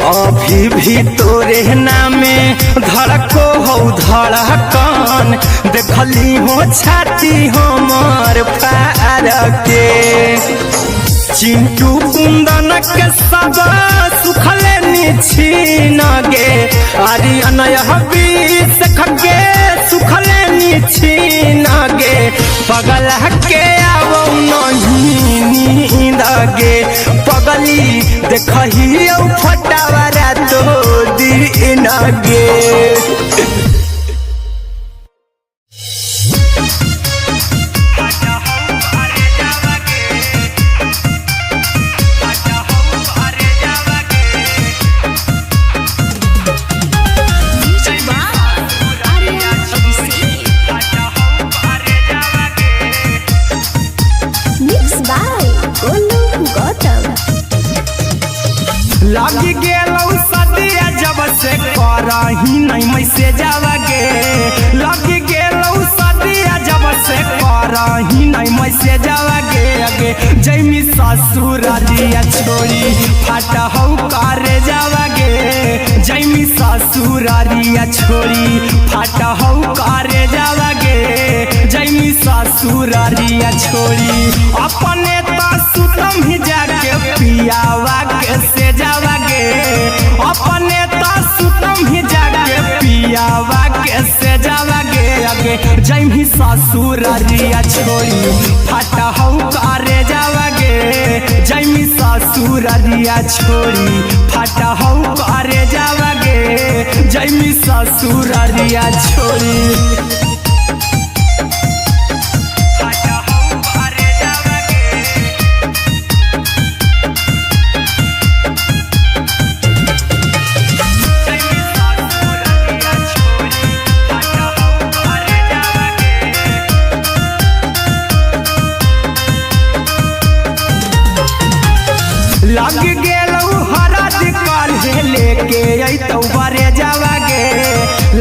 अभी भी तोरे नामे धड़को हो धड़कन देखली हो छाती हमर फार के चिंटू कुंदन के सब सुखले निछीन गे आर्यन बीस खगे सुखले निछीन गे पगल के आवो नहीं नींद गे पगली देखही फटावरा तो दिन गे लगी गेलौ सदिया जब से करही नहीं मैसेज आवागे लगी गेलौ सदिया जब से करही नहीं मैसेज आवागे आगे जैमी ससुरालिया छोड़ी फाटा हो करे जावागे जैमी ससुरालिया छोड़ी फाटा हो करे जावागे जैमी ससुरालिया छोड़ी अपने तो सुतम ही जाके पियावा के से जावागे अपने तो सुतम ही जाके पियावा के से जावागे आगे जैमी ससुरालिया छोड़ी फाटा हो करे जावागे जैमी ससुरालिया छोड़ी फाटा हो करे जावागे जैमी ससुरालिया छोड़ी लग गेलौ हरद काल्हे लेके अइतौ बरे जावागे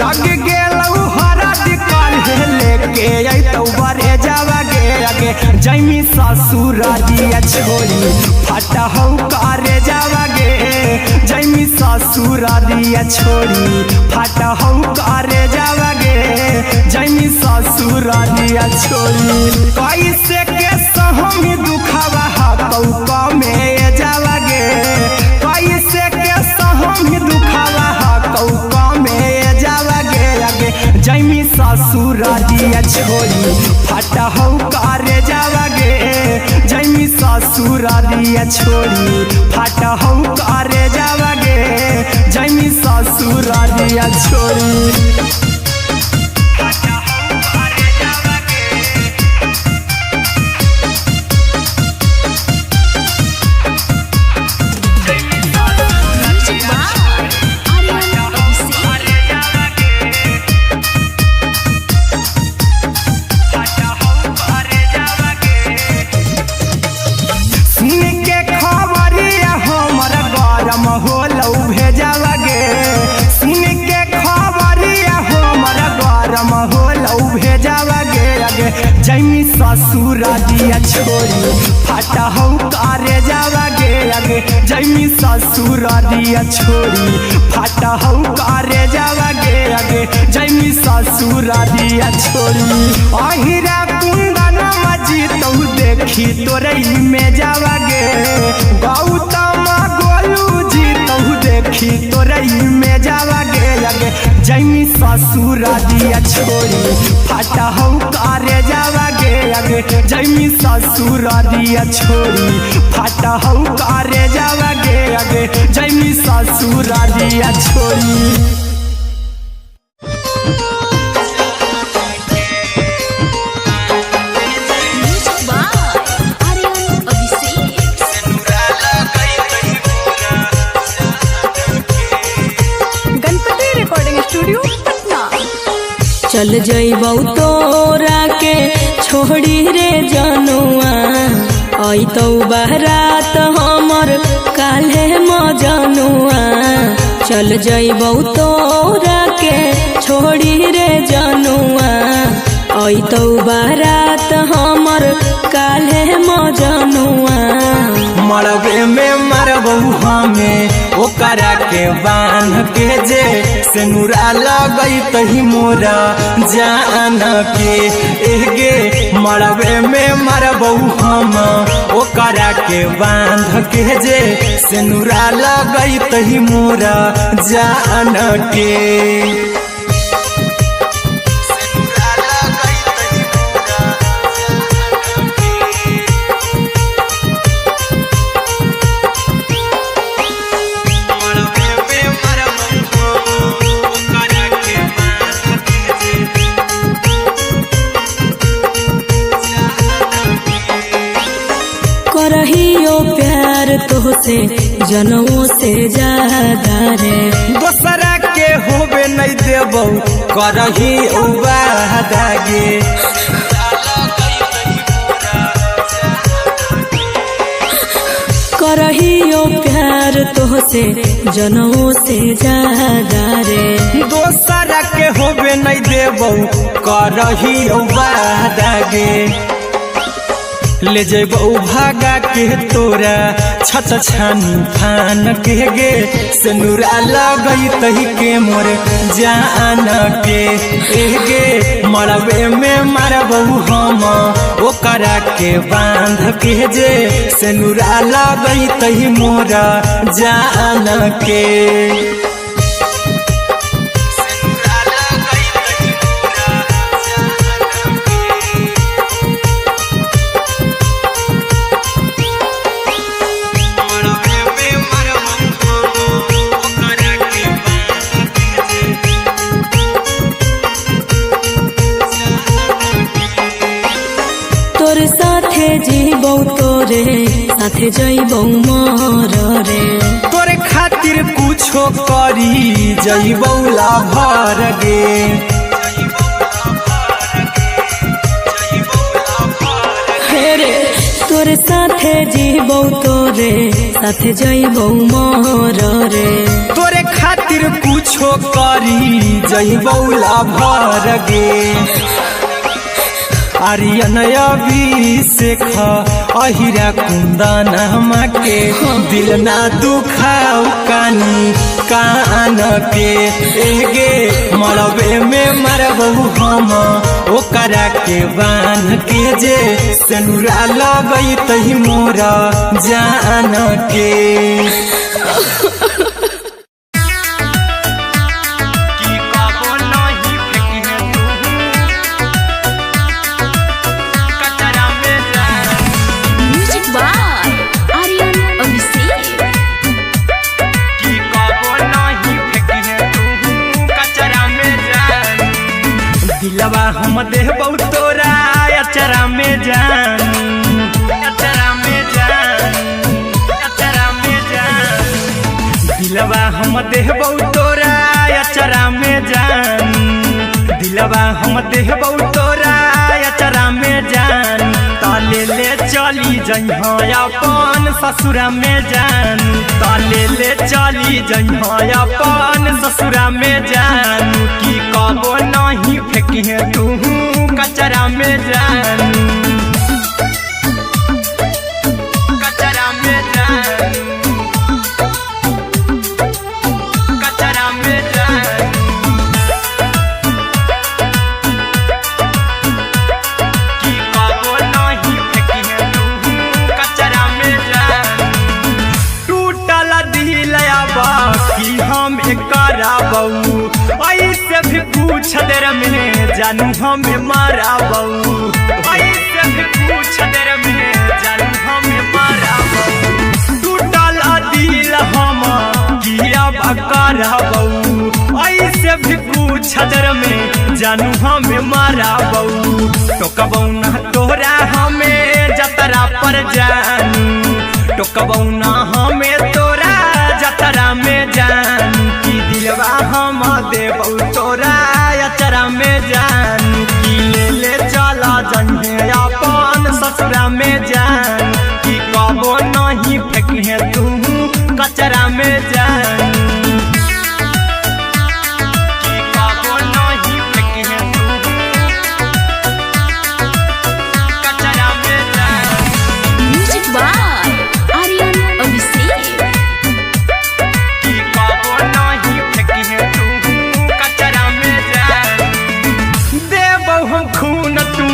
लग गेलौ हरद काल्हे लेके अइतौ बरे जावागे आगे जैमी ससुरालिया छोड़ी फाटा हो करे जावागे जैमी ससुरालिया छोड़ी फाटा हो करे जावागे जैमी ससुरालिया छोड़ी कैसे के सहमी दुखावा हाथौ कमे जावागे कैसे के सहमी दुखावा हाथौ कमे जावागे आगे जैमी ससुरालिया छोड़ी फाटा हो करे जावागे जैमी ससुरालिया छोड़ी फाटा हो करे जावागे जैमी ससुरालिया छोड़ी जैमी ससुरालिया छोड़ी फाटा हो करे जावागे आगे जैमी ससुरालिया छोड़ी फाटा हो करे जावागे आगे जैमी ससुरालिया छोड़ी अहिरा कुंदन मजी तो देखी तोरई में जावागे गौतम गोलू जी तो देखी तोरई में जावागे आगे जैमी ससुरालिया छोड़ी फाटा हो करे जावागे आगे जैमी ससुरालिया छोड़ी फाटा हो करे जावागे आगे जैमी ससुरालिया छोड़ी चल जइबौ तोरा के छोड़ी रे जनुआ अइतौ बारात हमर काल्हे मजनुआ चल जइबौ तोरा के छोड़ी रे जनुआ अइतौ बारात हमर काल्हे मजनुआ मरबे में मरबौ हमें ओकरा के बांध के जे सिनुरा लगई तही मोरा जान के एगे मरबे में मरबौ हम ओकरा के बांध के जे सिनुरा लगई तही मोरा जान के करहियो प्यार तोहसे जनमों से ज्यादा रे दोसरा के होबे नहीं देबौ करही उबादागे करहियो प्यार तोहसे जनमों से ज्यादा रे दोसरा के होबे नहीं देबौ करही उबादागे ले जेबौ भागा के तोरा छत छानी फान के गे सिनुरा लगई तही के मोर जान के एगे मरबे में मरबौ हम ओकरा के बांध के जे सिनुरा लगई तही मोरा जान के तोरे साथे जीबौ तोरे साथे जइबौ मर रे तोरे खातिर कुछो करी जइबौ लाभर गे हेरे तोरे साथे जीबौ तोरे साथे जइबौ मर रे तोरे खातिर कुछो करी जइबौ लाभर गे आर्यन अभिषेक अहिरा कुंदन के दिल ना दुखाऊ कानी कान के एगे मरबे में मरबौ हम ओकरा के बांध के जे सिनुरा लगई तही मोरा जान के दिलवा हम देबौ तोरा अचरा में जान अचरा में जान अचरा में जान दिलवा हम देबौ तोरा अचरा में जान दिलवा हम देबौ तोरा अचरा में जान ताले ले चली जइहा अपन ससुरा में जान ताले ले चली जइहा अपन ससुरा में जान की कबो नहीं फेंकिहे तू कचरा में जान कचरा में जान कचरा में जान की कबो नहीं फेंकिहे तू कचरा में जान टूटल दिल बाकी हम कराबौ ऐसे भी पूछ देर में जानू हमें माराबौ ऐसे भी पूछ देर में जानू हमें माराबौ टूटल दिल हम किया कराबौ ऐसे भी पूछ देर में जानू हमें माराबौ टोकबौ ना तोरा हमें जतरा पर जानू टोकबौ ना हमें तोरा जतरा में जानू की दिलवा हम देबौ तोरा अचरा में में जान की ले चला जन्हे अपन ससुरा में जान की कबो नहीं फेंके तू कचरा में जान की कबो नहीं फेंके तू कचरा में जान। Music by Aryan Abhishek. की कबो नहीं फेंके तू कचरा में जान देबो हम खून तू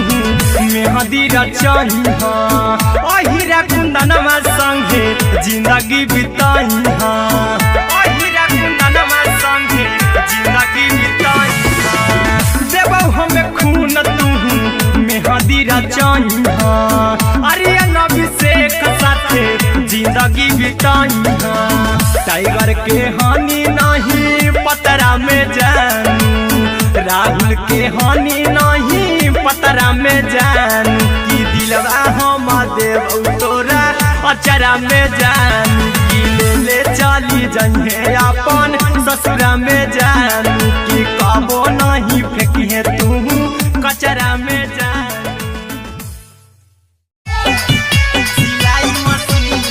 मेहंदी रचाई हाँ अहिरा कुंदनमा संगे जिंदगी बिताई हाँ अहिरा कुंदनमा संगे जिंदगी बिताई हाँ देबो हमें खून तू मेहंदी रचाई हाँ आर्यन अभिषेक साथे जिंदगी बिताई हाँ टाइगर के हानि नहीं पतरा में जानू राहुल के हानि नहीं पतरा में जानू की दिलवा हम देव तोरा अचरा में जानू की ले चली जन्हे अपन ससुरा में जानू की कबो नहीं फेंकिए तू कचरा में जानू। सिलाई मशीन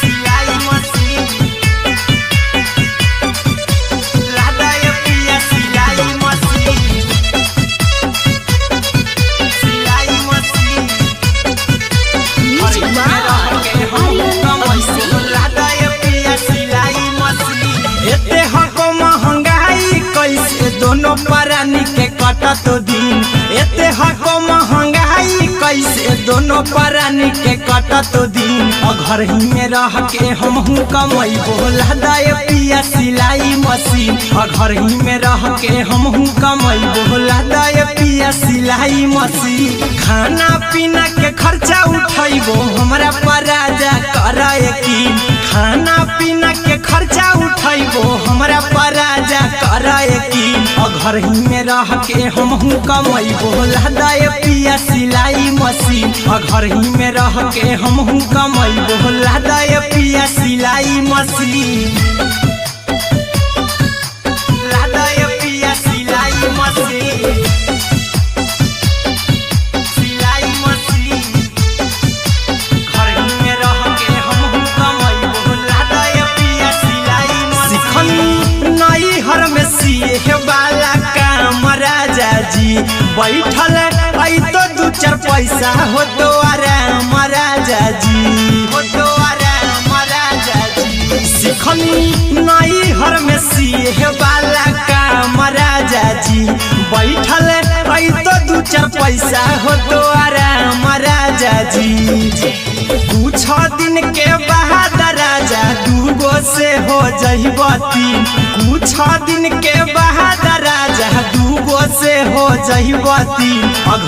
सिलाई मशीन लादा ये पिया सिलाई मशीन सिलाई machine music by Aryan Abhishek. लादा ये पिया सिलाई मशीन एते हको महंगाई कैसे दोनों परानी के कटत दिन एते हको महंगाई कैसे दोनों परानी के कटत दिन घर ही में रह के हमहू कमैबो लादा ये पिया सिलाई मशीन घर ही में रह के हमहू कमैबो लादा ये पिया सिलाई मशीन खाना पीना के खर्चा उठैबो हमरा पराजा करे की खाना पीना के खर्चा उठैबो हमरा पराजा करे की घर ही में रह के हमहू कमैबो लादा ये पिया सिलाई मशीन घर ही में रह के हमहू कमैबो लादा ये पिया सिलाई मशीन लादा ये पिया सिलाई मशीन सिलाई मशीन घर ही में रह के हमहू कमैबो लादा ये पिया सिलाई मशीन नई हर में सिए वाला काम राजा जी बैठल आई तो दू चार पैसा हो तो आराम राजा जी हो तो आराम राजा जी सिखनी नई हर में सिए वाला काम राजा जी बैठल आई तो दू चार पैसा हो तो आराम राजा जी कुछ दिन के बाद राजा दूगो से हो जहिबती कुछ दिन के बाद राजा दूगो से हो जहिबती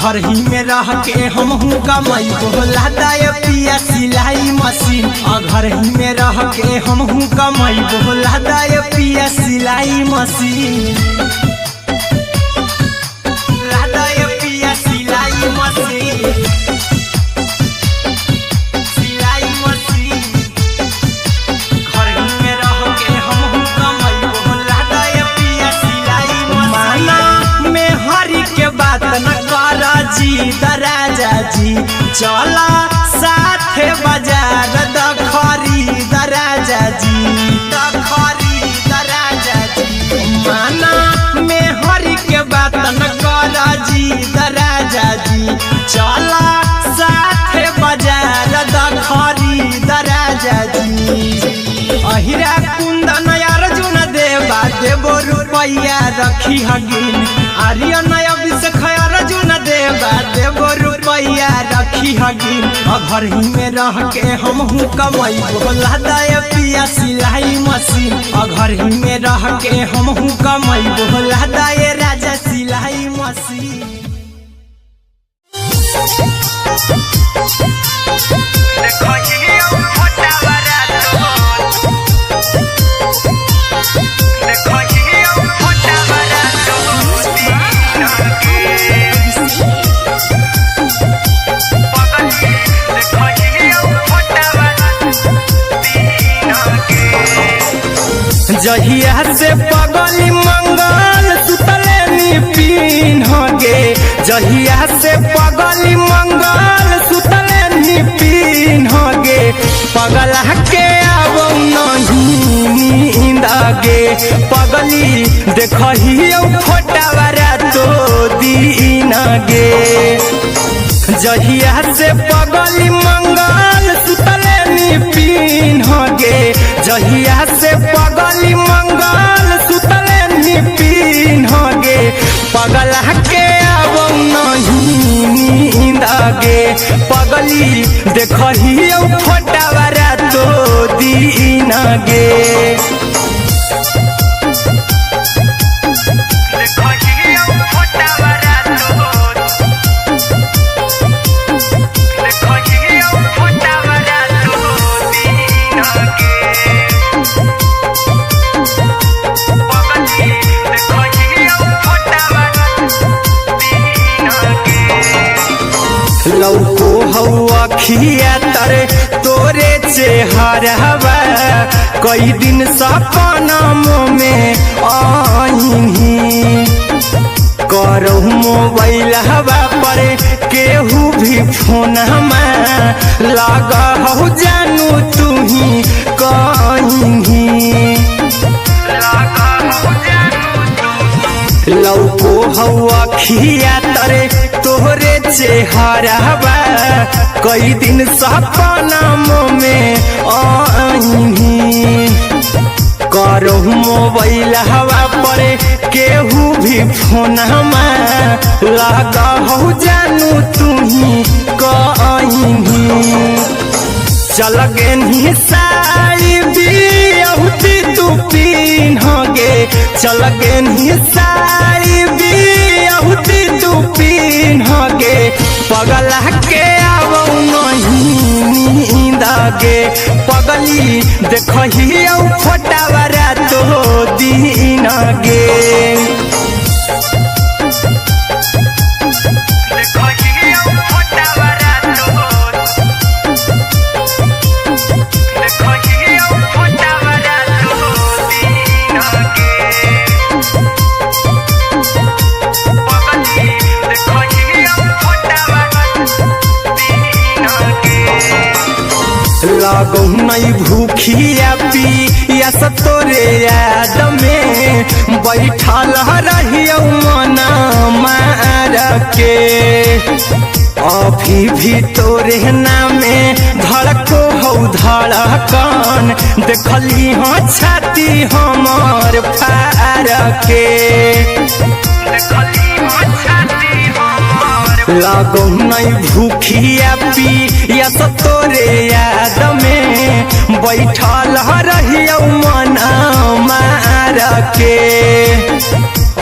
घर ही में रह के हमहू कमैबो लादा ये पिया सिलाई मशीन घर ही में रह के हमहू कमैबो लादा ये पिया सिलाई मशीन लादा ये पिया सिलाई मशीन सिलाई मशीन घर ही में रह के हमहू कमैबो लादा ये पिया सिलाई मशीन माना में हरी के बात न कर जी दराजा जी चला साथे बाजार दखरी दराजा जी दखरी दराजा जी माना में हरी के बात न कर जी दराजा जी चला साथे बाजार दखरी दराजा जी अहिरा कुंदन अर्जुन देवा देबो रुपैया रखी हगिन आर्यन अभिषेक अर्जुन देवा देबो रुपैया रखी हगिन घर ही में रह के हमहू कमैबो लादा ये पिया सिलाई मशीन घर ही में रह के हमहू कमैबो लादा ये राजा सिलाई मशीन। देखो ये छोटा बड़ा देखो ये छोटा बड़ा जहिया से पगली मंगल सुतले नी जहिया से पगली मंगल सुतले नी पीन्ह गे पगला के आवो नहीं नींद गे पगली देखही फोटावा रातो दिन गे जहिया से पगली मंगल सुतले नी पीन्ह गे जहिया से पगली मंगल सुतले नी पीन्ह गे पगला के आवो नहीं नींद गे पगली देखही फोटावा रातो दिन गे लौको हवा खिया तरे तोरे चेहरवा कई दिन सपनम में आईनी करो मोबाइल हवा पर केहू भी फोन लगा हो जानू तू ही कहीं लौको हवा खिया तरे तोहरे चेहरवा कई दिन सपनम में आईनी करो मोबाइल हवा पर केहू भी फोन लगा हो जानू तू ही कहीं चल गे साड़ी बिहुती तू पीन्ह गे चल गे साड़ी बिहुती तू पीन्ह गे पगला के आवो नहीं नींद गे पगली देखही फोटावा रातो दिन गे लागो नहीं भूखिया पिया तोरे याद में बैठल रहियो मना मार के अभी भी तोरे नामे धड़को हो धड़कन देखली हाँ छाती हमार फार के लागो नहीं भूखिया पिया तोरे याद में बैठल रहियो मना मार के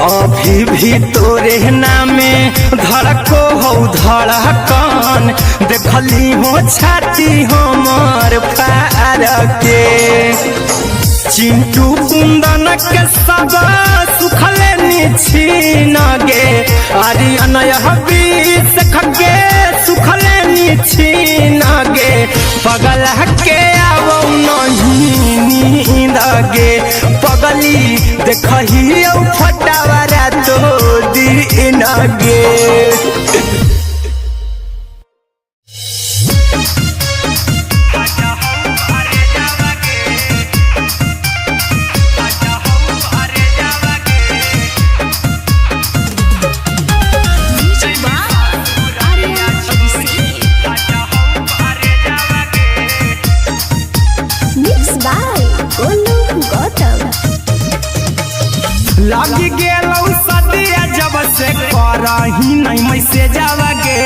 अभी भी तोरे नामे धड़को हो धड़कन देखली हो छाती हमार फार के चिंटू कुंदन के सब सुखले छीन गे आर्यन हबीस खगे सुखले छीन गे पगला के आवो नहीं नींद गे पगली देखही फोटावा रातो दिन गे लगी गेलौ सदिया जब से करही नहीं मैसेजवा गे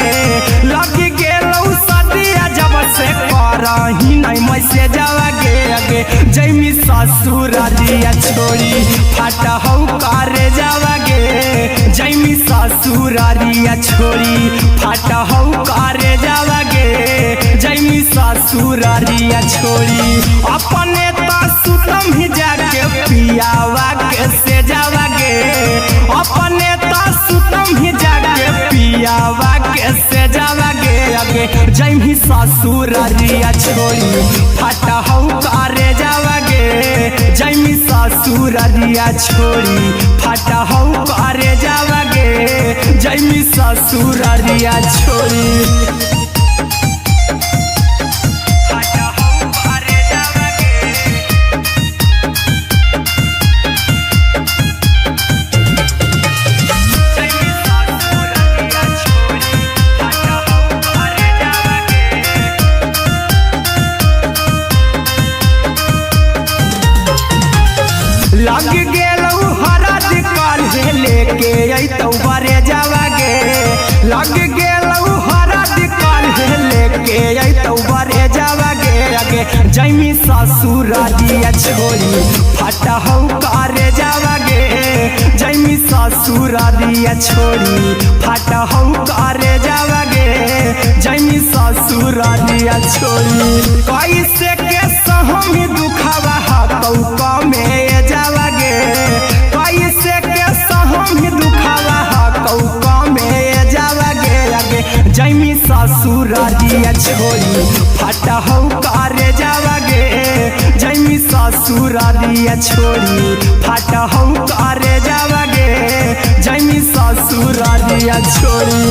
लगी गेलौ सदिया जब से करही नहीं मैसेजवा गे अगे जैमी ससुरारिया छोड़ी फाटा हौ करे जावा गे जैमी ससुरारिया छोड़ी फाटा हौ करे जावा गे जैमी ससुरारिया छोड़ी अपने तो सुतम ही जाके पियावा के से जावा गे अपने तो सुतम ही जाके पियावा के से जावा गे अगे जैमी ससुरारिया छोड़ी फाटा हौ करे जावा गे जैमी ससुरारिया छोड़ी फाटा हौ करे जावा गे जैमी ससुरारिया छोड़ी लग गेलौ हरद काल्हे लेके अइतौ बरे जावागे लग गेलौ हरद काल्हे लेके अइतौ बरे जावागे आगे जैमी ससुरारिया छोड़ी फटहौ करे जावागे जैमी ससुरारिया छोड़ी फटहौ करे जावागे जैमी ससुरारिया छोड़ी कैसे के सहमी दुखवा हतौ कमे जावागे कैसे के सहमी दुखवा हतौ कमे जावागे आगे जैमी ससुरारिया छोड़ी फटहौ करे जावागे जैमी ससुरारिया छोड़ी फटहौ करे जावागे जैमी ससुरारिया छोड़ी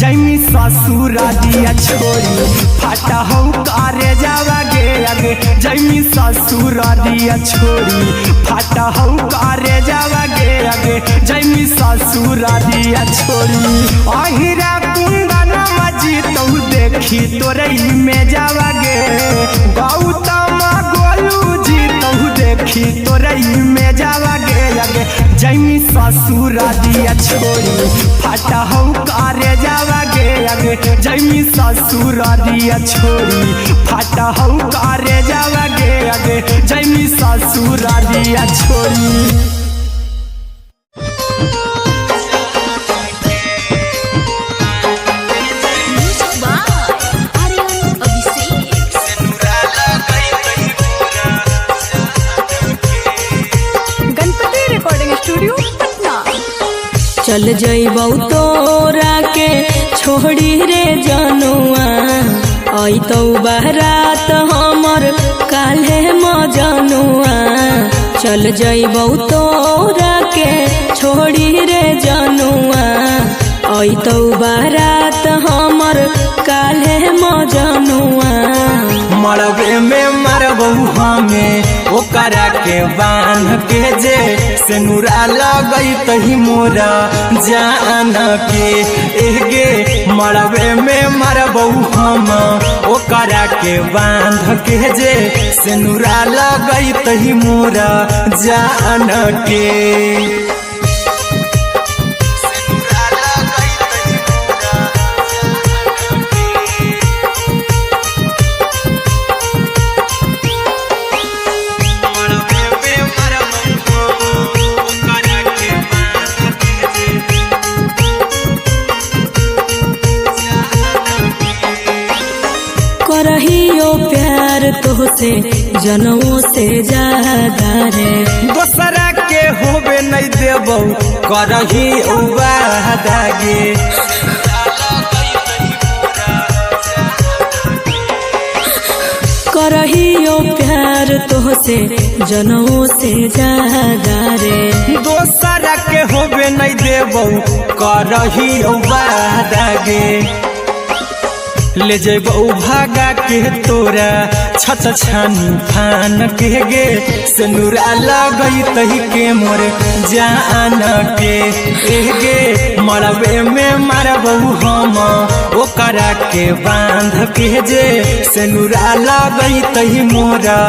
जैमी ससुरारिया छोड़ी फटहौ करे जावागे आगे जैमी ससुरारिया छोड़ी फटहौ करे जावागे आगे जैमी ससुरारिया छोड़ी अहिरा कुंदन मजी तौ देखी तोरई में जावागे गौतम गोलू जी तौ देखी तोरई में जावागे आगे जैमी ससुरारिया छोड़ी फटहौ करे जावागे आगे जैमी ससुरारिया छोड़ी फटहौ करे जावागे आगे जैमी ससुरारिया छोड़ी चल जइबौ तोरा के छोड़ी रे जनुआ अइतौ बारात हमर काल्हे मजनुआ चल जइबौ तोरा के छोड़ी रे जनुआ अइतौ बारात हमर काल्हे मजनुआ मरबे में मरबौ हमें ओकरा के बांध के जे सेनुरा लगई तही मोरा जान के एगे मरबे में मरबौ हम ओकरा के बांध के जे सेनुरा लगई तही मोरा जान के करहियो प्यार तोहसे जनों से ज्यादा रे दोसरा के होबे नहीं देबौ करही वादागे करहियो प्यार तोहसे जनों से ज्यादा रे दोसरा के होबे नहीं देबौ करही वादागे ले जेबौ भागा के तोरा छत छानी फान के गे सेनुरा लगई तही के मोर जान के गे मरबे में मरबौ हम ओकरा के बांध के जे सेनुरा लगई तही मोरा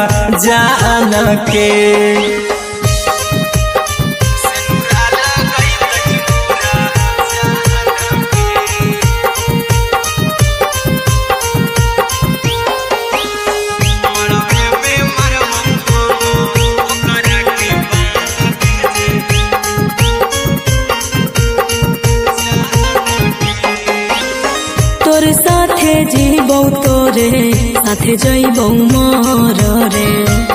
जान के जीबौ तोरे साथे जइबौ मोर रे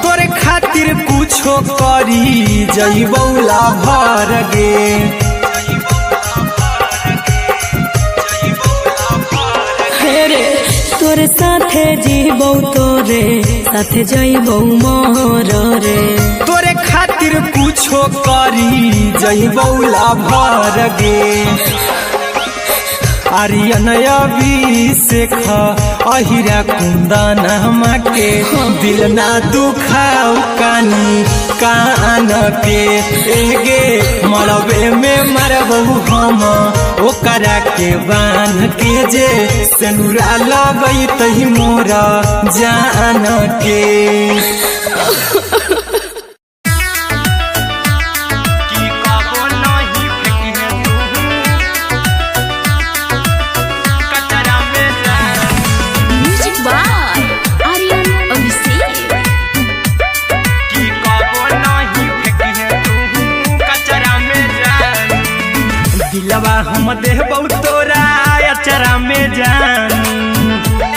तोरे खातिर कुछो करी जइबौ लाभर गे रे तोरे साथे जीबौ तोरे साथे जइबौ मोर रे तोरे खातिर कुछो करी जइबौ लाभर गे आर्यन अभिषेक अहिरा कुंदनमा के दिल ना दुखाऊ कानी कान के एगे मरबे में मरबू हम ओकरा के बांध के जे सेनुरा लगई तही मोरा जान के हम देबौ तोरा अचरा में जान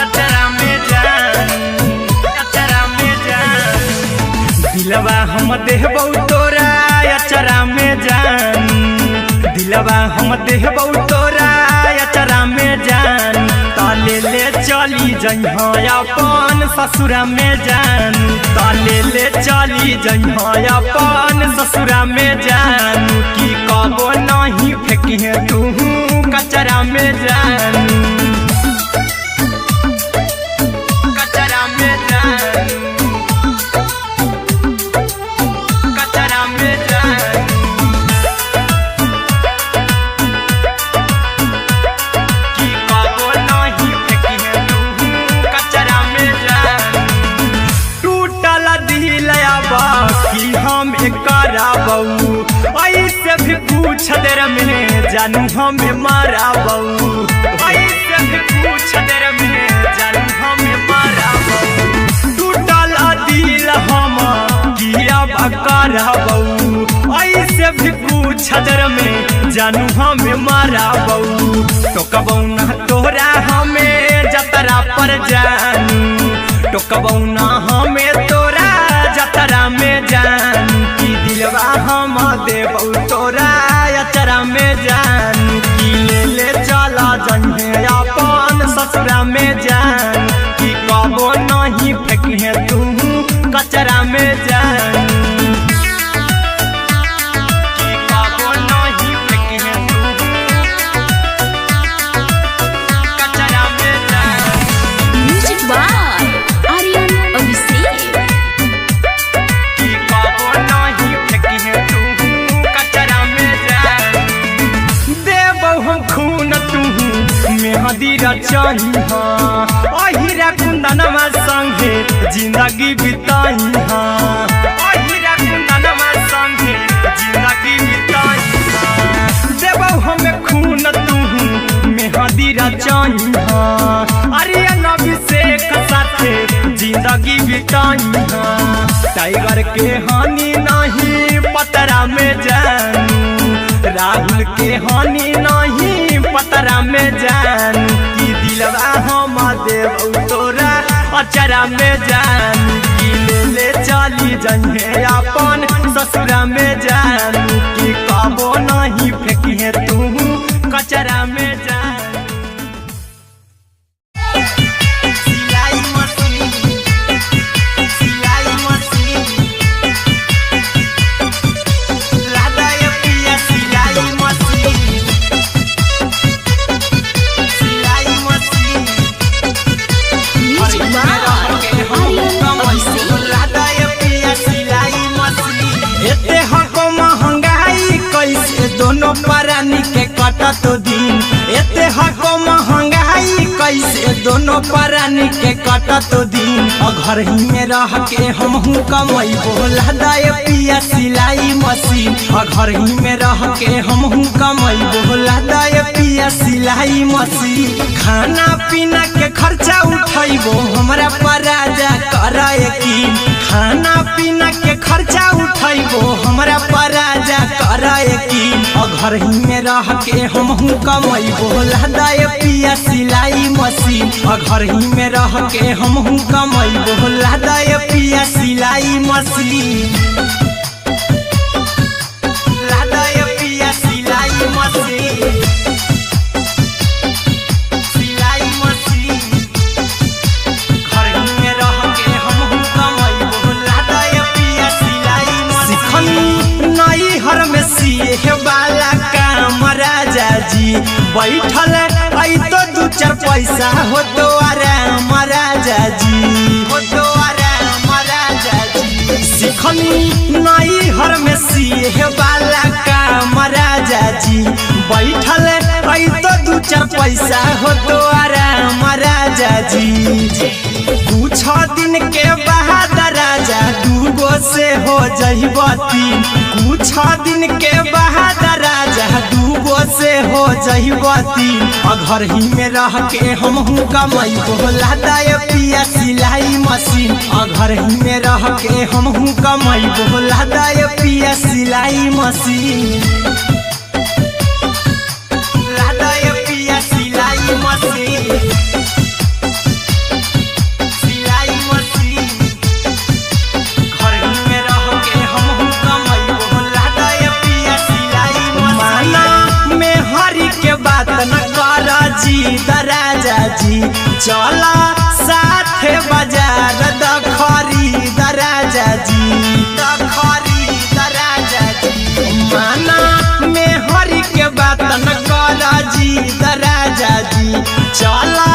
अचरा में जान अचरा में जान दिलवा हम देबौ तोरा अचरा में जान दिलवा हम देबौ तोरा अचरा में जान ताले ले चली जइहा अपन ससुरा में जान ताले ले चली जइहा अपन ससुरा में जान की कबो नहीं फेंकी तू कचरा में जान कचरा में जान कचरा में जान की कबो नहीं फेंकी तू कचरा में जान टूटल दिल बाकी हम कराबू ऐसे भी पूछ देर में जानू हमें माराबू ऐसे भी पूछ देर में जानू हमें माराबू टूटल दिल हम किया कराबू ऐसे भी पूछ देर में जानू हमें माराबू टोकबौ ना तोरा हमें जतरा पर जानू टोकबौ ना हमें तोरा जतरा में जानू की दिलवा हम देबौ तोरा अचरा में जान की ले चला जइहे अपन ससुरा में जान की कबो नहीं फेंकी तू कचरा में जान की कबो नहीं फेंकी तू कचरा में जान म्यूजिक बाय आर्यन अभिषेक की कबो नहीं फेंकी तू कचरा में जान देबौ हम खून तू मेहदी रचही अहिरा कुंदनमा संगे जिंदगी बिताई अहिरा कुंदनमा संगे जिंदगी बिताई देबौ हमें खून तू मेहदी रचही आर्यन अभिषेक साथे जिंदगी बिताई टाइगर के हानि नहीं पतरा में जानू राहुल के हानि नहीं पतरा में जानू की दिलवा हम देबौ तोरा अचरा में जानू की ले चली जइहे अपन ससुरा में जानू की कबो नहीं फेंकी तू कचरा में जानू दोनों परानी के कटत दिन एते हको महंगाई कैसे दोनों परानी के कटत दिन घर ही में रह के हमहू कमैबो लदाए पिया सिलाई मशीन घर ही में रह के हमहू कमैबो लदाए पिया सिलाई मशीन खाना पीना के खर्चा उठैबो हमरा पराजा कराए की खाना पीना के खर्चा उठैबो हमरा पराजा कराए की घर ही में रह के हमहू कमाई बोला दाए पिया सिलाई मशीन घर ही में रह के हमहू कमाई बोला दाए पिया सिलाई मशीन लादाए पिया सिलाई मशीन सिलाई मशीन घर ही में रह के हमहू कमाई बोला दाए पिया सिलाई मशीन नई हर में सिए वाला काम राजा जी बैठल आई तो दू चार पैसा हो तो आराम राजा जी हो तो आराम राजा जी सिखनी नई हर में सिए वाला काम राजा जी बैठल आई तो दू चार पैसा हो तो आराम राजा जी कुछ दिन के बाद राजा दूगो से हो जइब तीन कुछ दिन के बाद राजा दूगो से हो जइब तीन घर ही में रह के हमहू कमाई बोला दाए पिया सिलाई मशीन घर ही में रह के हमहू कमाई बोला दाए पिया सिलाई मशीन लादाए पिया सिलाई मशीन राजा जी चला साथे बाजार द खरीद राजा जी द खरीद राजा जी माना में हरी के बात न कर जी द राजा जी चला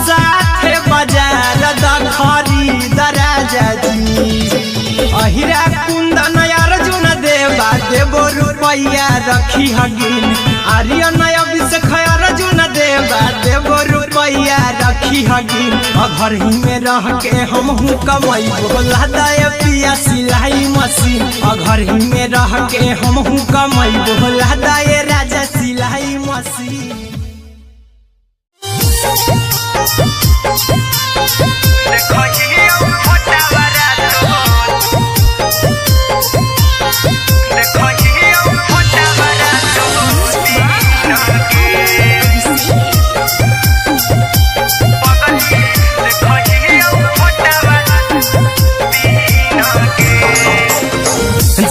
साथे बाजार द खरीद राजा जी अहिरा कुंदन अर्जुन देवा देवो रुपया रखी हगिन आर्यन अभिषेक अर्जुन देवा देवो रुपया रखी हगिन घर ही में रह के हमहू कमाई बोला दाए पिया सिलाई मशीन घर ही में रह के हमहू कमाई बोला दाए राजा सिलाई मशीन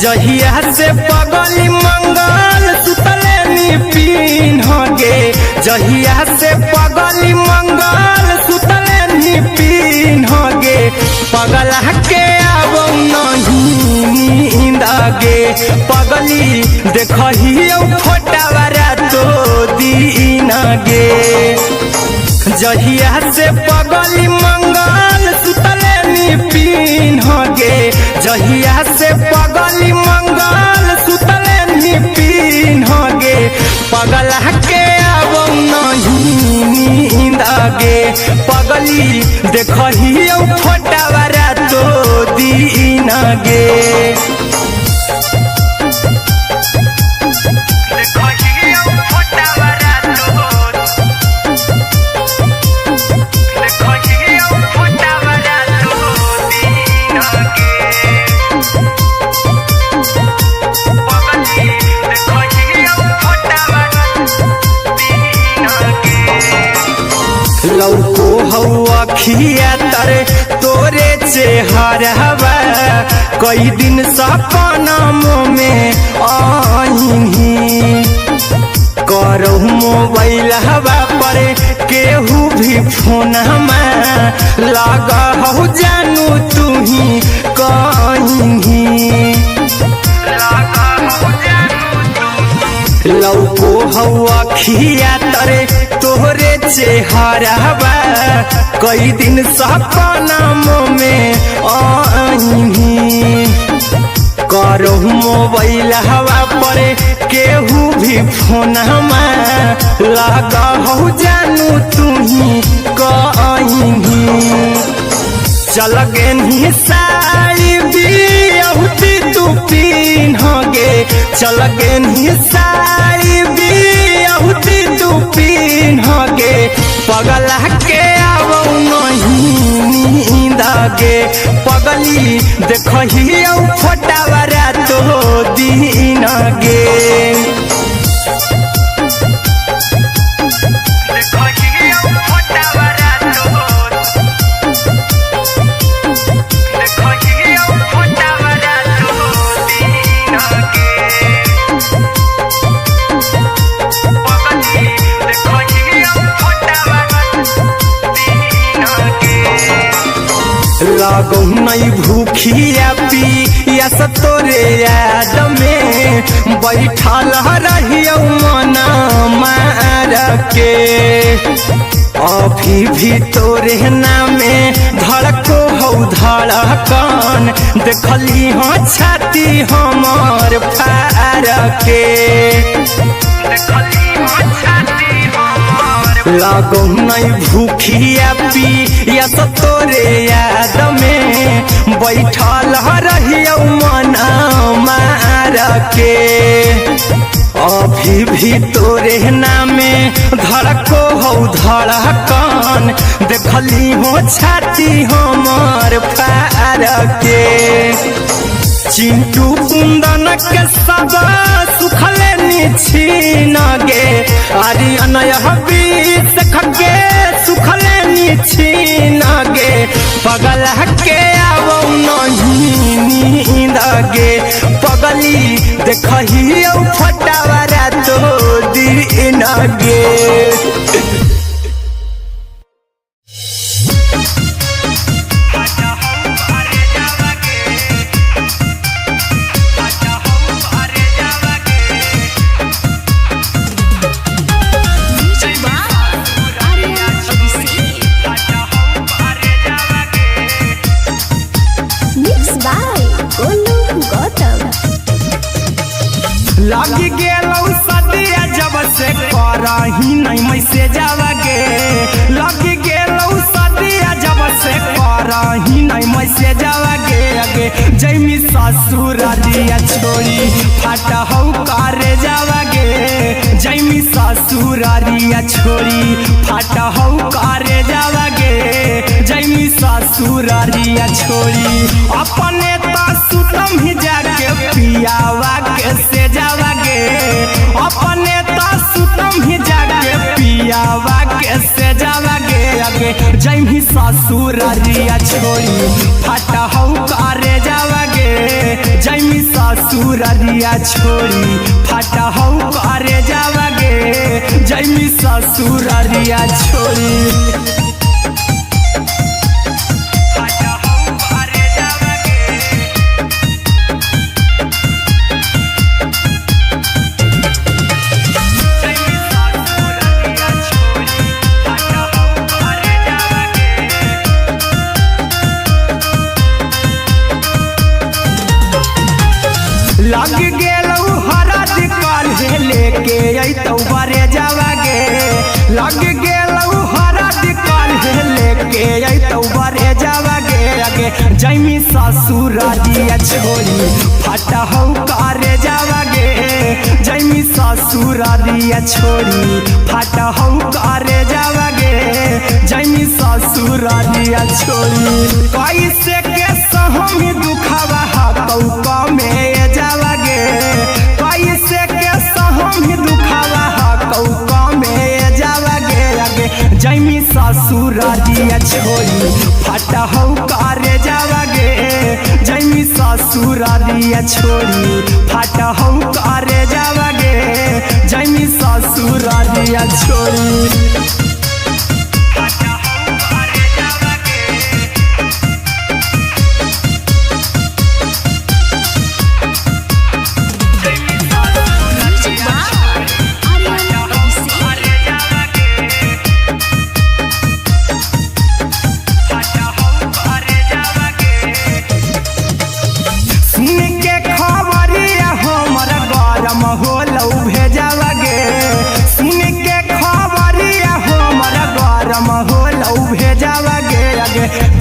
जहिया से पगली मंगल सुतले निपिन गे जहिया से पगली मंगल सुतले निपिन गे पगला के आवो नहीं नींद गे पगली देखही फोटावा तो दीन गे जहिया से पगली मंगल सुतले निपिन गे जहिया से पगली मंगल सुतले निपिन गे पगला के आवो नहीं नींद गे पगली देखही फोटावा तो दीन गे लौको हवा खिया तरे तोरे चेहरवा कई दिन सपना में आईनी करो मोबाइल हवा पर केहू भी फोन में लगा हो जानू तू ही कहीं लौको हवा खिया तरे तोहरे चेहरवा कई दिन सपना में आईनी करो मोबाइल हवा पर केहू भी फोन में लगा हो जानू तू ही कहीं चल गे साड़ी बिहुती तू पीन गे चल गे साड़ी बिहुती तू पीन गे पगला के आवो नहीं नींद गे पगली देखही फोटावा तो दीन गे लागो नहीं भूखिया पिया तोरे याद में बैठल रहियो मन मार के अभी भी तोरे नामे धड़को हो धड़कन देखली हो छाती हमर फार के लागो नहीं भूखिया पिया तोरे याद में बैठल रहियो मन मार के अभी भी तोरे नामे धड़को हो धड़कन देखली हो छाती हमर फार के चिंटू कुंदन के सब सुखले निछीन गे आर्यन बीस खगे सुखले निछीन गे पगल के आवो नहीं नींद गे पगली देखही फटावरा तो दिन गे लगी गेलौ सदिया जब से करही नहीं मैसेज आवागे लगी गेलौ सदिया जब से करही नहीं मैसेज आवागे आगे जैमी ससुरारिया छोड़ी फाटा हौ करे जावागे जैमी ससुरारिया छोड़ी फाटा हौ करे जावागे जैमी ससुरारिया छोड़ी अपने तो सुतम ही जाके पियावा के से जावागे अपने तो सुतम ही जाके पियावा के से जावागे आगे जैमी ससुरारिया छोड़ी फाटा हौ करे जावागे जैमी ससुरारिया छोड़ी फाटा हौ करे जावागे जैमी ससुरारिया छोड़ी लग गेलौ हरद काल्हे लेके अइतौ बरे जावागे लग गेलौ हरद काल्हे लेके अइतौ बरे जावागे आगे जैमी ससुरारिया छोड़ी फाटा हौ करे जावागे जैमी ससुरारिया छोड़ी फाटा हौ करे जावागे जैमी ससुरारिया छोड़ी कैसे के सहम दुखावा हतौ कमे जावागे कैसे के सहम दुखावा हतौ कमे जावागे आगे जैमी ससुरारिया छोड़ी फाटा हौ करे जावागे जैमी ससुरारिया छोड़ी फाटा हौ करे जावागे जैमी ससुरारिया छोड़ी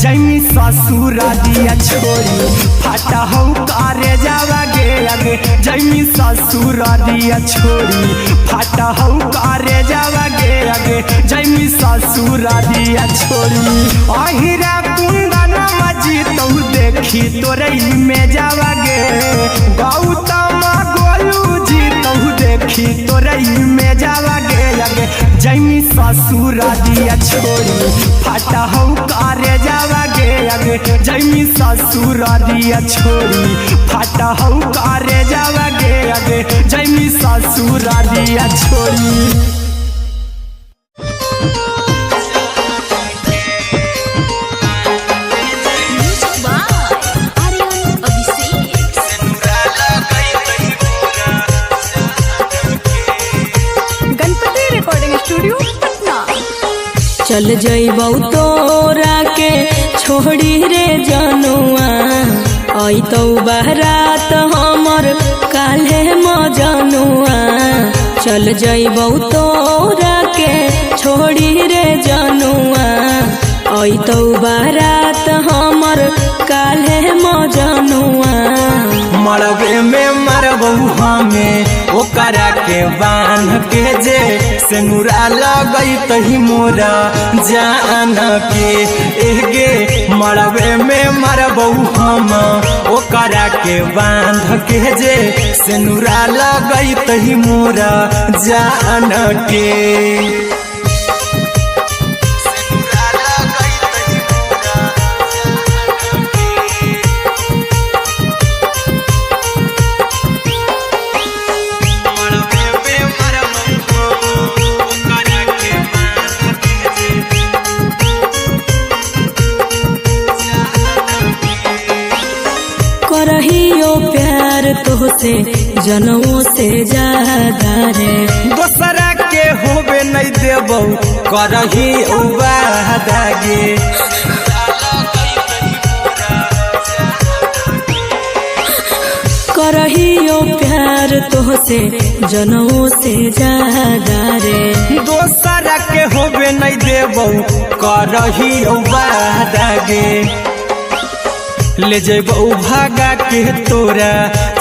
जैमी ससुरारिया छोड़ी फाटा हौ करे जावागे आगे जैमी ससुरारिया छोड़ी फाटा हौ करे जावागे आगे जैमी ससुरारिया छोड़ी अहिरा कुंदन मजी तो देखी तोरई में जावागे गौतम गोलू जी तो देखी तोरई में जावागे आगे जैमी ससुरारिया छोड़ी फाटा हौ करे जावागे आगे जैमी ससुरारिया छोड़ी फाटा हौ करे जावागे आगे जैमी ससुरारिया छोड़ी चल जइबौ तोरा के छोड़ी रे जनुआ अइतौ बारात हमर काल्हे मजनुआ चल जइबौ तोरा के छोड़ी रे जनुआ अइतौ बारात हमर काल्हे मजनुआ मरबे में मरबौ हमें ओकरा के बांध के जे सेनुरा लगई तही मोरा जान के एगे मरबे में मरबौ हम ओकरा के बांध के जे सेनुरा लगई तही मोरा जान के करहियो प्यार तोहसे जनमों से ज्यादा रे दोसरा के होबे नहीं देबौ करही उबादागे करहियो प्यार तोहसे जनमों से ज्यादा रे दोसरा के होबे नहीं देबौ करही उबादागे ले जेबौ भागा के तोरा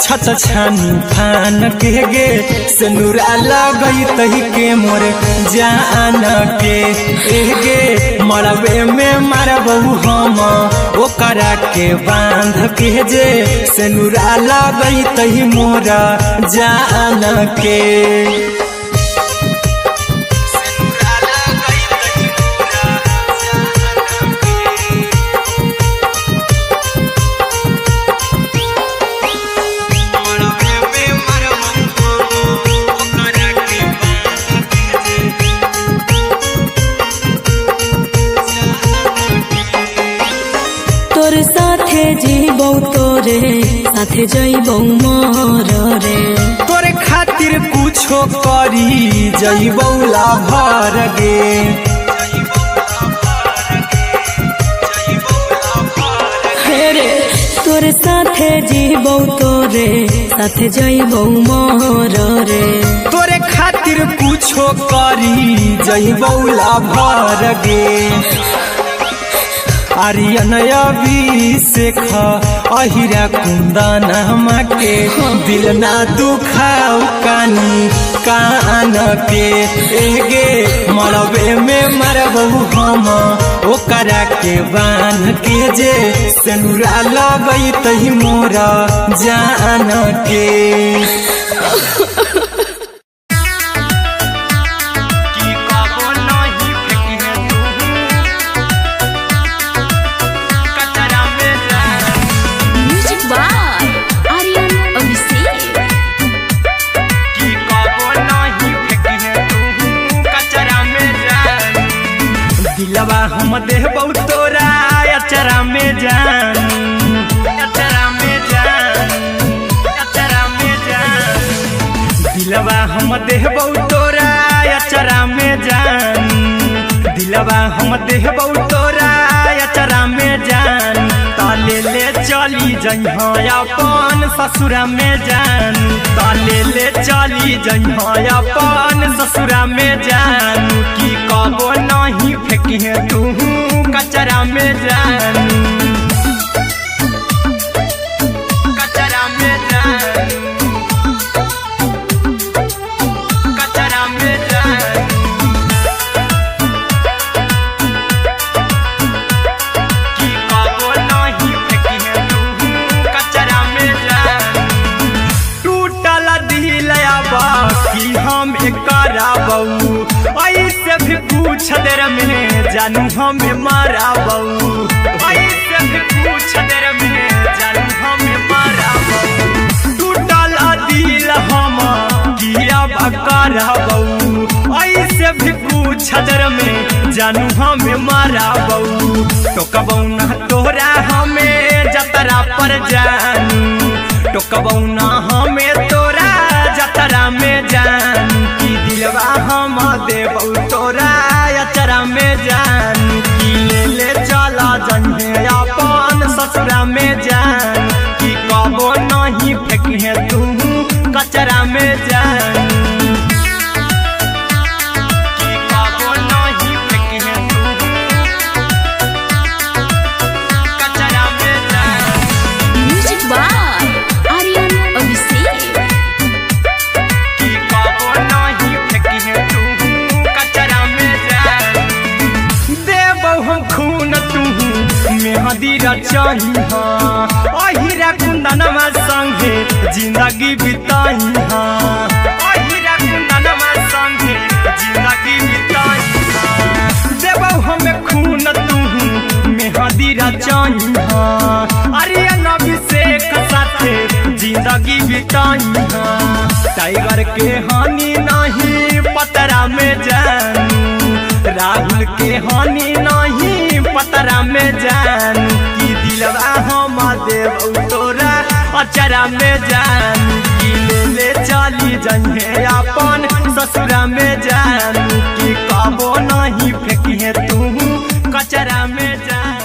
छत छानी फान के गे सेनुरा लगई तही के मोर जान के एगे मरबे में मरबौ हम ओकरा के बांध के जे सेनुरा लगई तही मोरा जान के तोरे साथे जीबौ तोरे साथे जइबौ मर रे तोरे खातिर कुछो करी जइबौ लाभर गे रे तोरे साथे जीबौ तोरे साथे जइबौ मर रे तोरे खातिर कुछो करी जइबौ लाभर गे आर्यन अभिषेक अहिरा कुंदन के दिल ना दुखाऊ कानी कान के एगे मरबे में मरबौ हम ओकरा के बांध के जे सेनुरा लगई तही मोरा जान के दिलवा हम देबौ तोरा अचरा में जान अचरा में जान अचरा में जान दिलवा हम देबौ तोरा अचरा में जान दिलवा हम देबौ तोरा अचरा में जान ताले ले चली जइहा अपन ससुरा में जान ताले ले चली जइहा अपन ससुरा में जान की कबो नहीं फेंकिहे तू कचरा में जान कचरा में जान कचरा में जान की कबो नहीं फेंकिहे तू कचरा में जान टूटल दिल आबा कि हम कराबौ ऐसे भी पूछ देर में जानू हमें माराबौ ऐसे भी पूछ देर में जानू हमें माराबौ टूटल दिल हम किया कराबौ ऐसे भी पूछ देर में जानू हमें माराबौ टोकबौ ना तोरा हमें जतरा पर जानू टोकबौ ना हमें तोरा जतरा में जानू की दिलवा हम देबौ तोरा अचरा में जान रचाई अहिरा कुंदनमा संगे जिंदगी बिताई अहिरा कुंदनमा संगे जिंदगी बिताई देबौ हमें खून तू मेहदी रचाई आर्यन अभिषेक साथे जिंदगी बिताई टाइगर के हानि नहीं पतरा में जानू राहुल के हानि नहीं पतरा में जानू कि दिलवा हम देव तोरा अचरा में जानू कि ले चली जइहे अपन ससुरा में जानू कि कबो नहीं फेंकिहे तू कचरा में जानू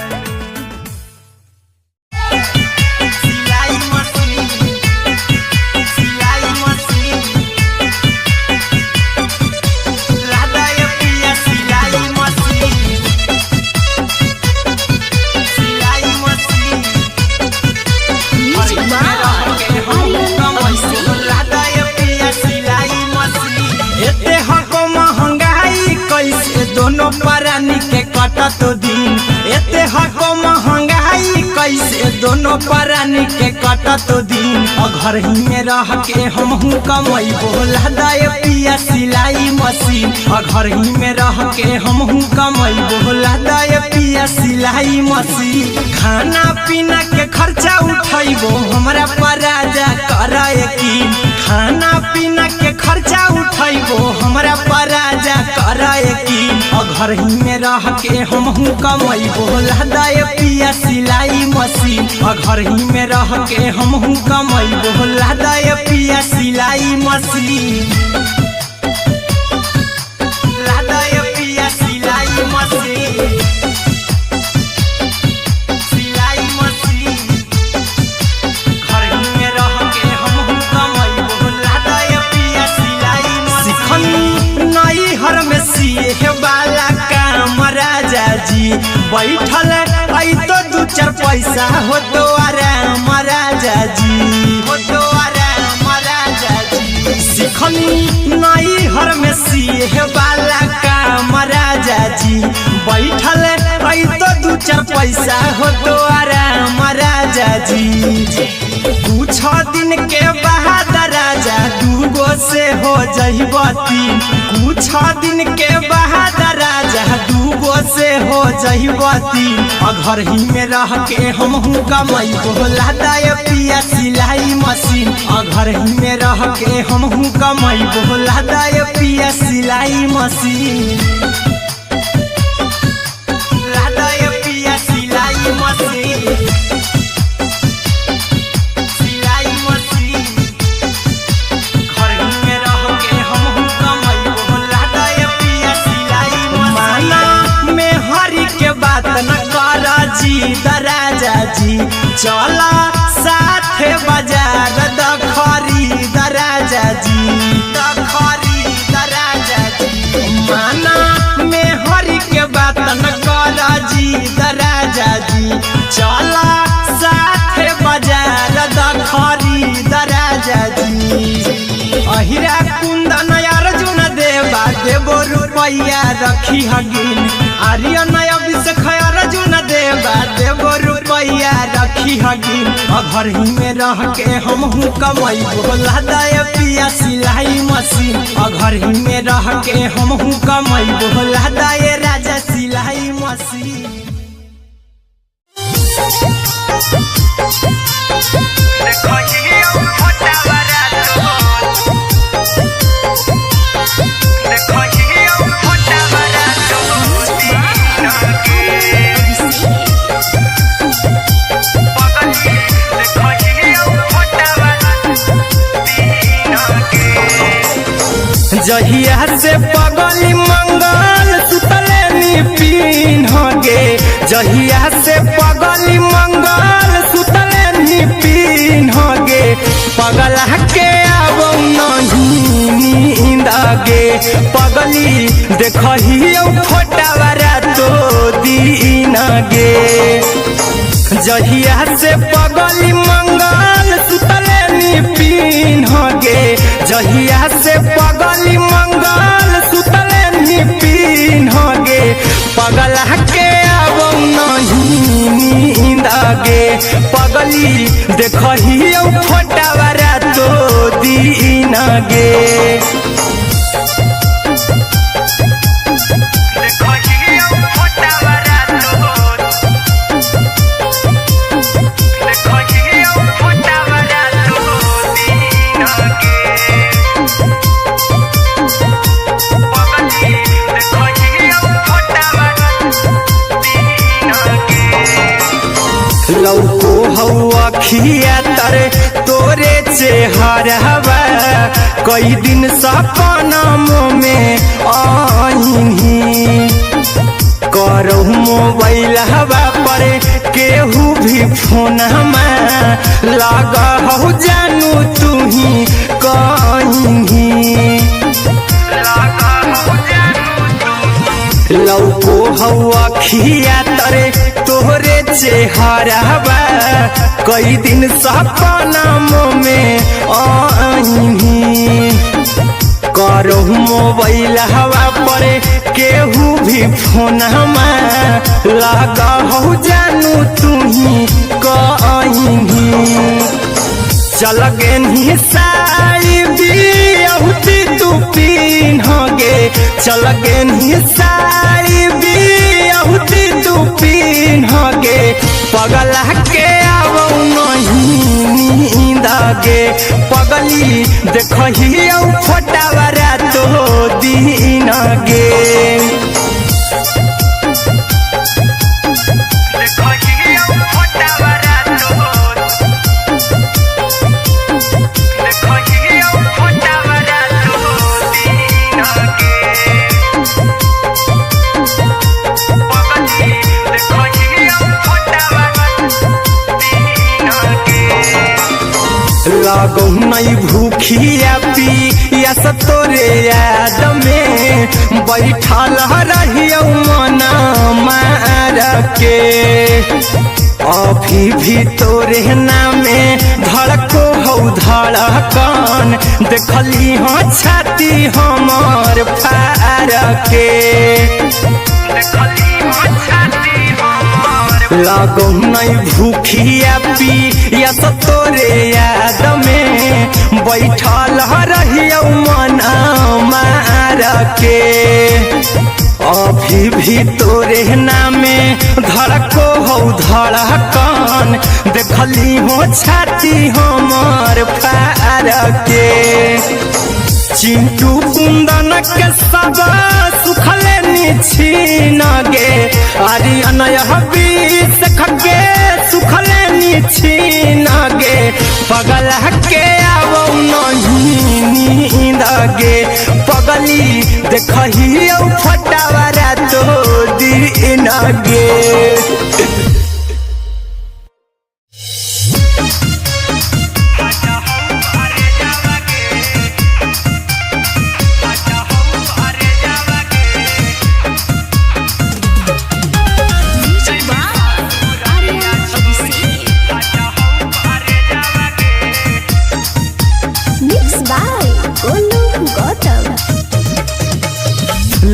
दोनों परानी के कटत दिन एते हको महंगाई कैसे दोनों परानी के कटत दिन घर ही में रह के हमहू कमैबो लदाय पिया सिलाई मशीन घर ही में रह के हमहू कमैबो लदाय पिया सिलाई मशीन खाना पीना के खर्चा उठैबो हमरा पराजा कराए की खाना पीना के खर्चा उठैबो हमरा पराजा कराए की घर ही में रह के हमहू कमैबो लदाय पिया सिलाई मशीन घर ही में रह के हमहू कमैबो लदाय पिया सिलाई मशीन लदाय पिया सिलाई मशीन सिलाई मशीन घर ही में रह के हमहू कमैबो लदाय पिया सिलाई मशीन नई हर में सिए वाला काम राजा जी बैठल आई तो दू चार पैसा हो तो आराम राजा जी हो तो आराम राजा जी सिखनी नई हर में सिए वाला काम राजा जी बैठल आई तो दू चार पैसा हो तो आराम राजा जी कुछ दिन के बाद राजा दूगो से हो जहिबती कुछ दिन के बाद राजा दूगो से हो जहिबती घर ही में रह के हमहू कमैबो लदाय पिया सिलाई मशीन घर ही में रह के हमहू कमैबो लदाय पिया सिलाई मशीन लदाय पिया सिलाई मशीन राजा जी चला साथे बाजार दखरी राजा जी दखरी राजा जी माना में हरी के बात न कर जी राजा जी चला साथे बाजार दखरी राजा जी अहिरा कुंदन अर्जुन देवा देबो रुपया रखी हगिन आर्यन अभिषेक अर्जुन देवा देबो रुपया रखी हगिन घर ही में रह के हमहू कमैबो लदाय पिया सिलाई मशीन घर ही में रह के हमहू कमैबो लदाय राजा सिलाई मशीन जहिया से पगली मंगल सुतले निपिन गे जहिया से पगली मंगल सुतले निपिन गे पगला के आवो नहीं नींद गे पगली देखहियो फोटावारा तो दीन गे जहिया से पगली मंगल सुतले निपिन गे जहिया से पगली मंगल सुतले निपिन गे पगला के आवो नहीं नींद गे पगली देखही फोटावारा तो दीन गे लौको हवा खिया तरे तोरे चेहरवा कई दिन सपनम में आईनी करो मोबाइल हवा पर केहू भी फोन लगा हो जानू तू ही कहीं लौको हवा खिया तरे तोहरे चेहरवा कई दिन सपनम में आईनी करो मोबाइल हवा पर केहू भी फोन लगा हो जानू तू ही कहीं चल गे साड़ी बिहुती तू पिन्हगे चल गे साड़ी बिहुती तू पिन्हगे पगला के आवो नहीं नींद गे पगली देखही फोटावारा तो दीन गे लागो नहीं भूखिया पिया तोरे याद में बैठल रहियो मना मार के अभी भी तोरे नामे धड़को हो धड़कन देखली हाँ छाती हमार फार के लागो नहीं भूखिया पिया तोरे याद में बैठल रहियो मना मार के अभी भी तोरे नामे धड़को हो धड़कन देखली हो छाती हमार फार के चिंटू कुंदन के सब सुखले निछीन गे आर्यन बीस खगे सुखले निछीन गे पगला के आवो नहीं नींद गे पगली देखही फटावारा तो दीन गे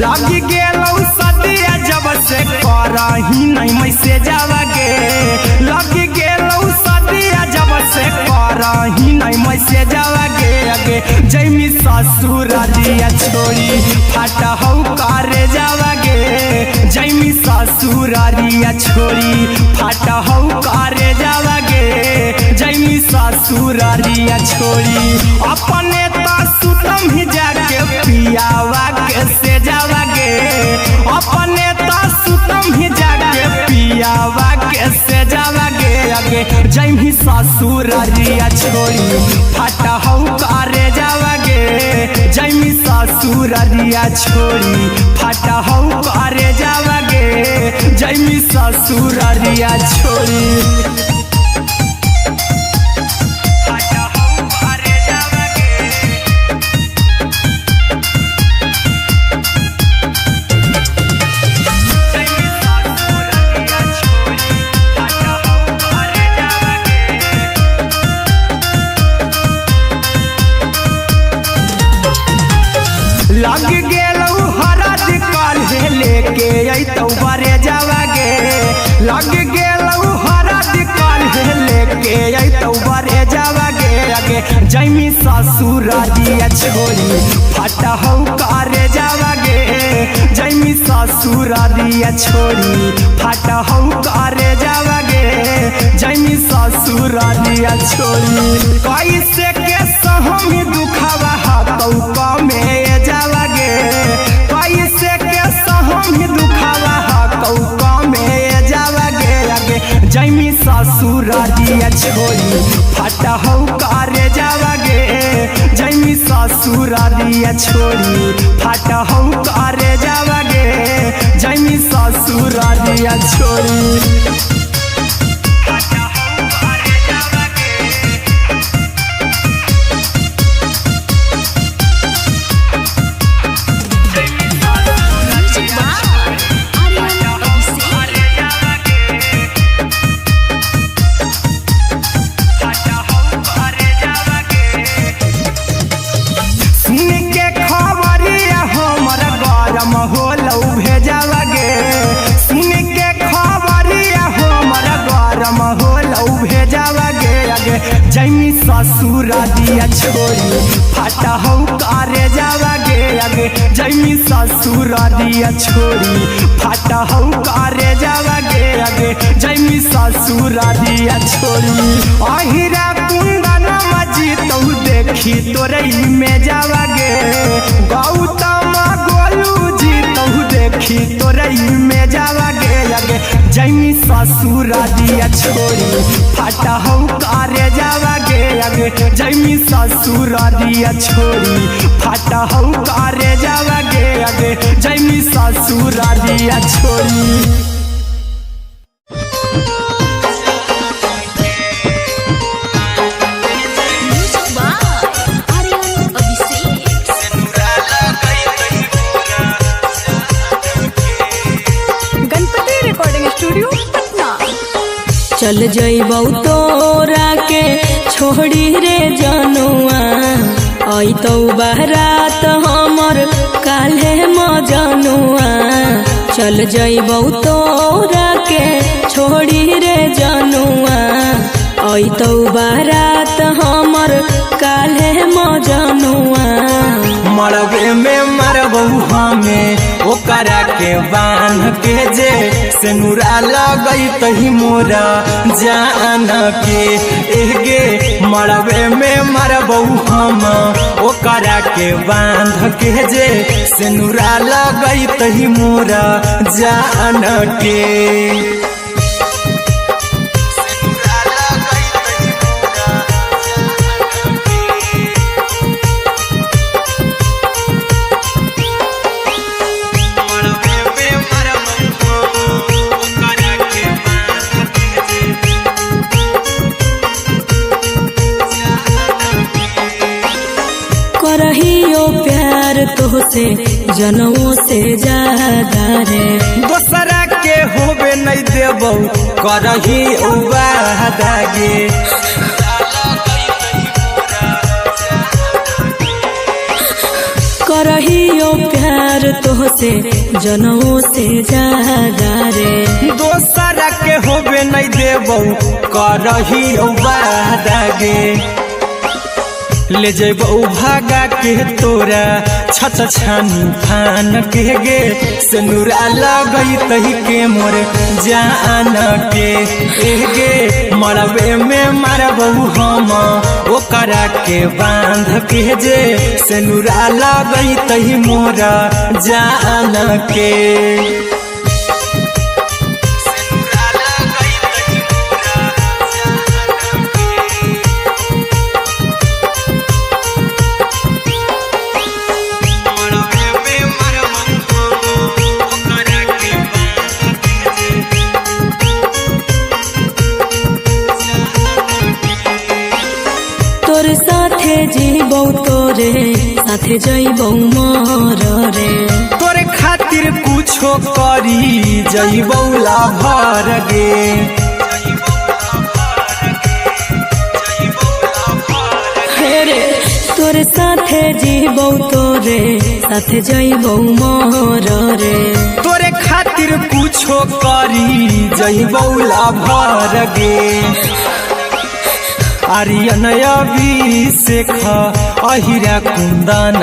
लगी गेलौ सदिया जब से करही नहीं मैसेजवा गे लगी गेलौ सदिया जब से करही नहीं मैसेजवा गे अगे जैमी ससुरारिया छोड़ी फाटा हौ करे जावा गे जैमी ससुरारिया छोड़ी फाटा हौ करे जावा गे जैमी ससुरारिया छोड़ी अपने तो सुतम ही जाके पियावा के से जावा गे अपने तो सुतम ही जाके पियावा के से जावा गे अगे जैमी ससुरारिया छोड़ी फाटा हौ करे जावा गे जैमी ससुरारिया छोड़ी फाटा हौ करे जावा गे जैमी ससुरारिया छोड़ी लग गेलौ हरद काल्हे लेके अइतौ बरे जावा गे लग गेलौ हरद जैमी ससुरारिया छोड़ी फटा हौ करे जावागे जैमी ससुरारिया छोड़ी फटा हौ करे जावागे जैमी ससुरारिया छोड़ी कैसे के सहमी दुखावा हाथौ कमे जावागे कैसे के सहमी दुखावा हाथौ कमे जावागे आगे जैमी ससुरारिया छोड़ी फटा हौ करे जावागे जैमी ससुरारिया छोड़ी फटा हौ करे जावागे जैमी ससुरारिया छोड़ी जैमी ससुरारिया छोड़ी फटा हौ करे जावागे आगे जैमी ससुरारिया छोड़ी फटा हौ करे जावागे आगे जैमी ससुरारिया छोड़ी अहिरा कुंदन मजी तो देखी तोरई में जावागे गौतम गोलू जी तो देखी तोरई में जावागे आगे जैमी ससुरारिया छोड़ी फटा हौ करे जावागे आगे जैमी ससुरारिया छोड़ी फटा हौ करे जावागे आगे जैमी ससुरारिया छोड़ी चल जइबौ तोरा के छोड़ी रे जनुआ अइतौ बारात हमर काल्हे मजनुआ चल जइबौ तोरा के छोड़ी रे जनुआ अइतौ बारात हमर काल्हे मजनुआ मरबे में मरबौ हमें ओकरा के बांध के जे सेनुरा लगई तही मोरा जान के एगे मरबे में मरबौ हम ओकरा के बांध के जे सेनुरा लगई तही मोरा जान के करहियो प्यार तोहसे जनों से ज्यादा रे दोसरा के होबे नहीं देबौ करही उबादागे करहियो प्यार तोहसे जनों से ज्यादा रे दोसरा के होबे नहीं देबौ करही उबादागे ले जेबौ भागा के तोरा छत छानी फान के गे सेनुरा लगई तही के मोर जान के गे मरबे में मरबौ हम ओकरा के बांध के जे सेनुरा लगई तही मोरा जान के तोरे साथे जीबौ तोरे साथे जइबौ मर रे तोरे खातिर कुछो करी जइबौ लाभर गे रे तोरे साथे जीबौ तोरे साथे जइबौ मर रे तोरे खातिर कुछो करी जइबौ लाभर गे आर्यन अभिषेक अहिरा कुंदन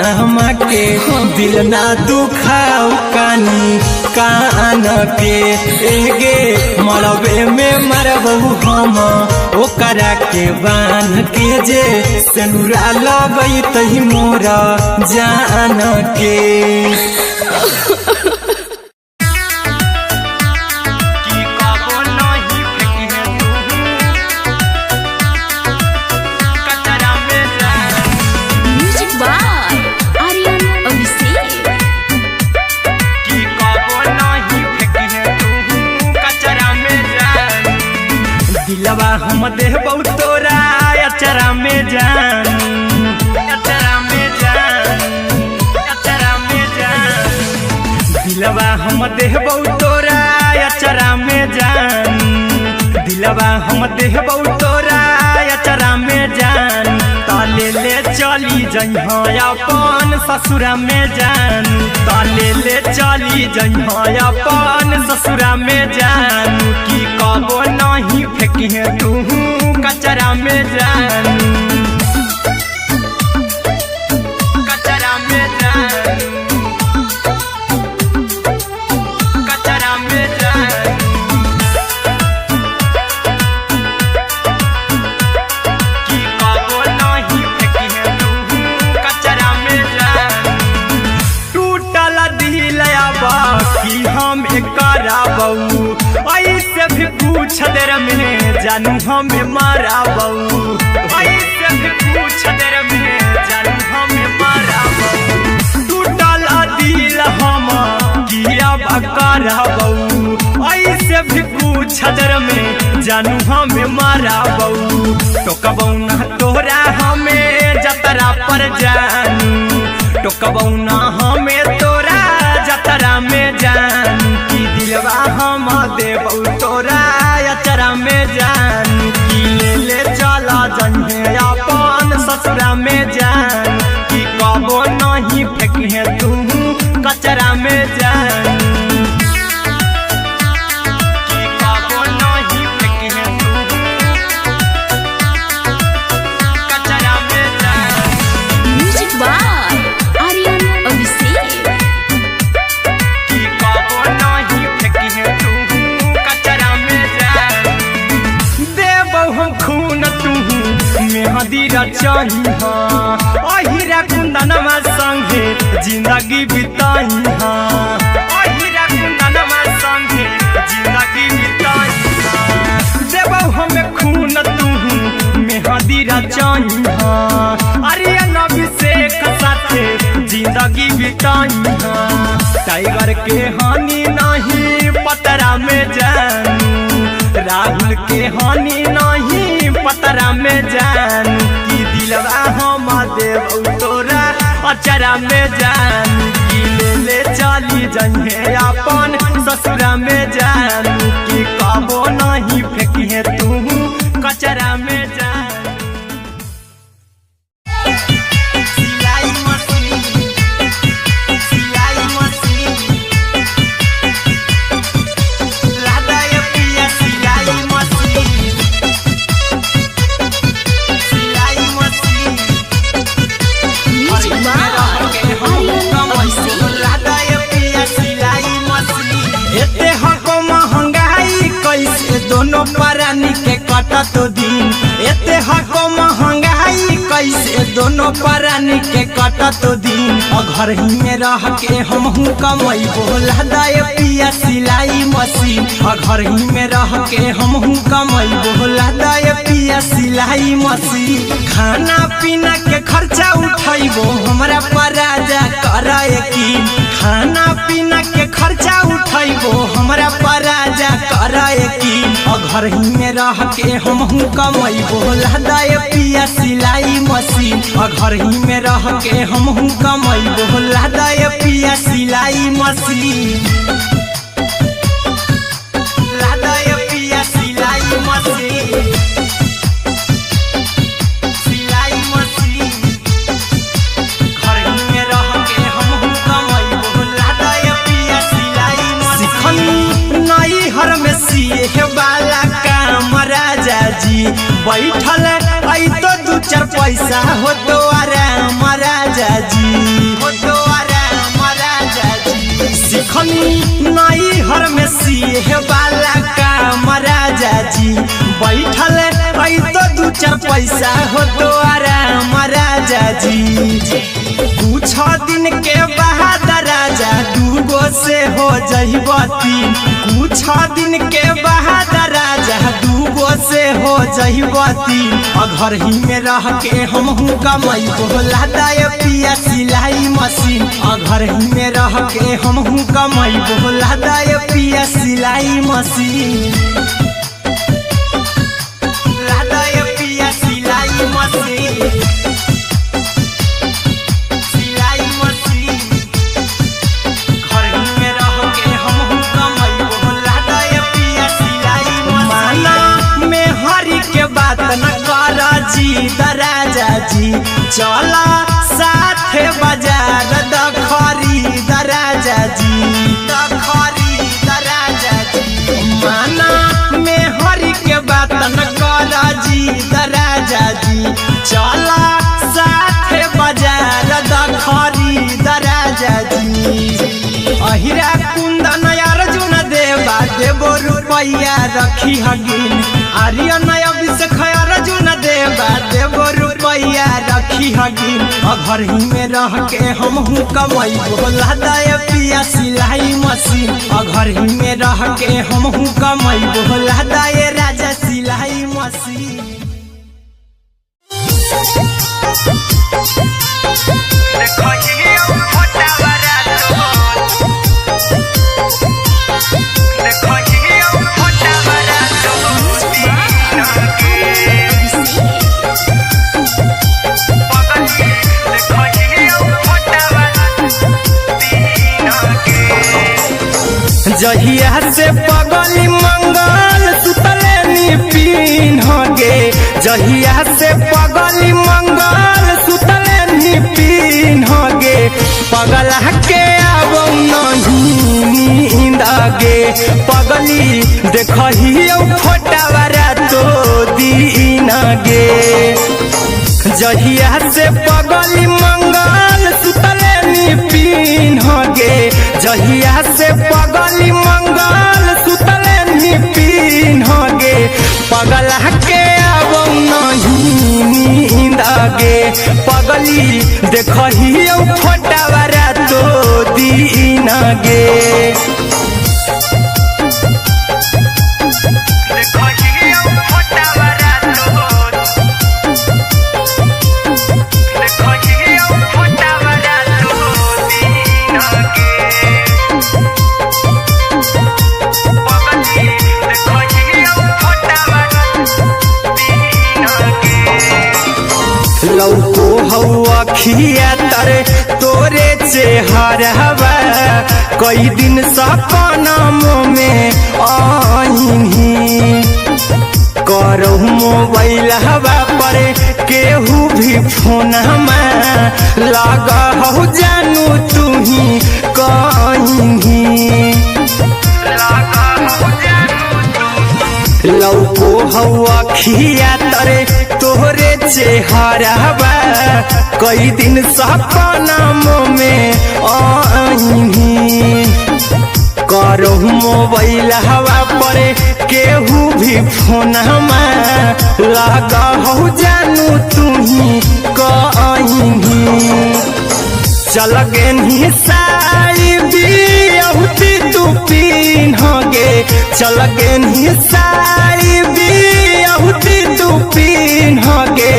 के दिल ना दुखाऊ कानी कान के एगे मरबे में मरबू हम ओकरा के बांध के जे सेनुरा लगई तही मोरा जान के हम देबौ तोरा अचरा में जान अचरा में जान अचरा में जान दिलवा हम देबौ तोरा अचरा में जान दिलवा हम देबौ तोरा अचरा में जान ताले ले चली जइहा अपन ससुरा में जान ताले ले चली जइहा अपन ससुरा में जान की कबो नहीं फेंकिहे तू कचरा में जान कचरा में जान कचरा में जान की कबो नहीं फेंकिहे तू कचरा में जान टूटल दिल बाकी हम कराबू ऐसे भी पूछ देर में जानू हमें माराबू ऐसे भी पूछ देर में जानू हमें माराबू टूटल दिल हम किया कराबू ऐसे भी पूछ देर में जानू हमें माराबू टोकबौ ना तोरा हमें जतरा पर जानू टोकबौ ना हमें तोरा जतरा में जानू की दिलवा हम देबौ तोरा अचरा में जान की ले चला जइहे अपन ससुरा में जान की कबो नहीं फेंकिहे तू कचरा में जान की कबो नहीं फेंकिहे तू कचरा में जान म्यूजिक बाय आर्यन अभिषेक की कबो नहीं फेंकिहे तू कचरा में जान देबौ हम खून तू मेहंदी रचही अहिरा कुंदनमा संगे जिंदगी बिताई अहिरा कुंदनमा संगे जिंदगी बिताई देबौ हमें खून तू मेहंदी रचही आर्यन अभिषेक साथे जिंदगी बिताई टाइगर के हानि नहीं पतरा में जानू राहुल के हानि नहीं पतरा में जानू की दिलवा हम देबौ तोरा अचरा में जानू की ले चली जइहे अपन ससुरा में जानू की कबो नहीं फेंकिहे तू कचरा में जानू दोनों परानी के कटत दिन एते हको महंगाई कैसे दोनों परानी के कटत दिन घर ही में रह के हमहू कमैबो लदाए पिया सिलाई मशीन घर ही में रह के हमहू कमैबो लदाए पिया सिलाई मशीन खाना पीना के खर्चा उठैबो हमरा पराजा कराए की खाना पीना के खर्चा उठैबो हमरा पराजा कराए की घर ही में रह के हमहू कमैबो लदाए पिया सिलाई मशीन घर ही में रह के हमहू कमैबो लदाए पिया सिलाई मशीन लदाए पिया सिलाई मशीन सिलाई मशीन घर ही में रह के हमहू कमैबो लदाए पिया सिलाई मशीन नई हर में सिए वाला काम राजा जी बैठल पैसा हो तो आराम राजा जी, हो तो आराम राजा जी। सिखनी नई हर में सीहे वाला काम राजा जी, बैठल आई तो 2-4 पैसा हो तो आराम राजा जी। कुछ दिन के बाद राजा 2 से हो जइब 3, कुछ दिन के बाद राजा 2 से हो जइब 3। घर ही में रह के हमहू कमाई बोला दाय पिया सिलाई मशीन, घर ही में रह के हमहू कमाई बोला दाय पिया सिलाई मशीन, लादाय पिया सिलाई मशीन, सिलाई मशीन। घर ही में रह के हमहू कमाई बोला दाय पिया सिलाई मशीन। माना में हरी के बात न कर जी राजा जी, चला साथे बाजार द खरीद राजा जी, द खरीद राजा जी। माना में हरी के बात न कर जी राजा जी, चला साथे बाजार द खरीद राजा जी। अहिरा कुंदन अर्जुन देवा देबो रुपया रखी हगिन, आर्यन अभिषेक अर्जुन देवा देबो रुपया रखी हगिन। घर ही में रह के हमहू कमाई बोला दाय पिया सिलाई मशीन, घर ही में रह के हमहू कमाई बोला दाय राजा सिलाई मशीन। जहिया से पगली मंगल सुतले निपिन गे, जहिया से पगली मंगल सुतले निपिन गे। पगला के आवो नहीं नींद गे, पगली देखही फोटावा रातो दिन गे। जहिया से पगली मंगल सुतले निपिन गे, जहिया से पगली मंगल सुतले निपिन गे। पगला के आवो नहीं नींद गे, पगली देखही फोटावा रातो दिन गे। लौको हवा खिया तरे तोरे चेहरवा, कई दिन सपनम में आईनी। करो मोबाइल हवा पर केहू भी फोन लगा हो जानू तुही कहीं। लौको हवा खिया तरे तोहरे चेहरवा, कई दिन सपनम में आईनी। करो मोबाइल हवा पर केहू भी फोन लगा हो जानू तुही कहीं। चल गेनी साड़ी बियहुती तू पीन गे, चल गेनी साड़ी बियहुती तू पीन गे।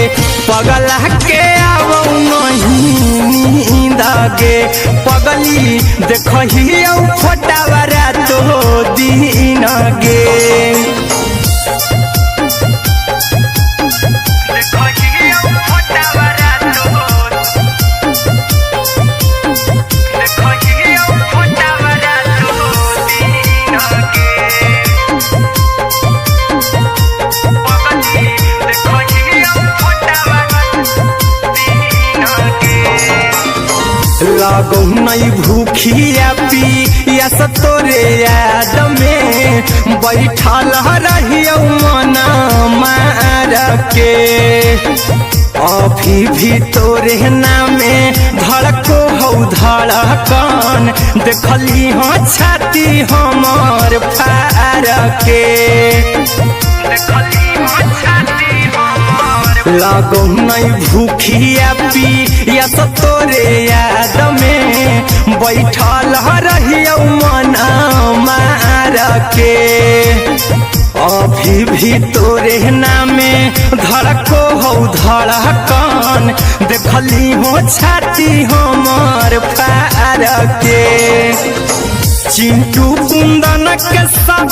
पगला के आवो नहीं नींद गे, पगली देखही फोटावा रातो दिन गे। लागो नहीं भूखिया पिया तोरे याद में, बैठल रहियो मना मार के। अभी भी तोरे नामे धड़को हौ धड़कन देखली हाँ छाती हमर फार के लागो नहीं भूखिया पिया तो तोरे याद में बैठल रहियो मन मार के अभी भी तोरे नामे धड़को हौ धड़कन देखली हो छाती हमर फार के चिंटू कुंदन के सब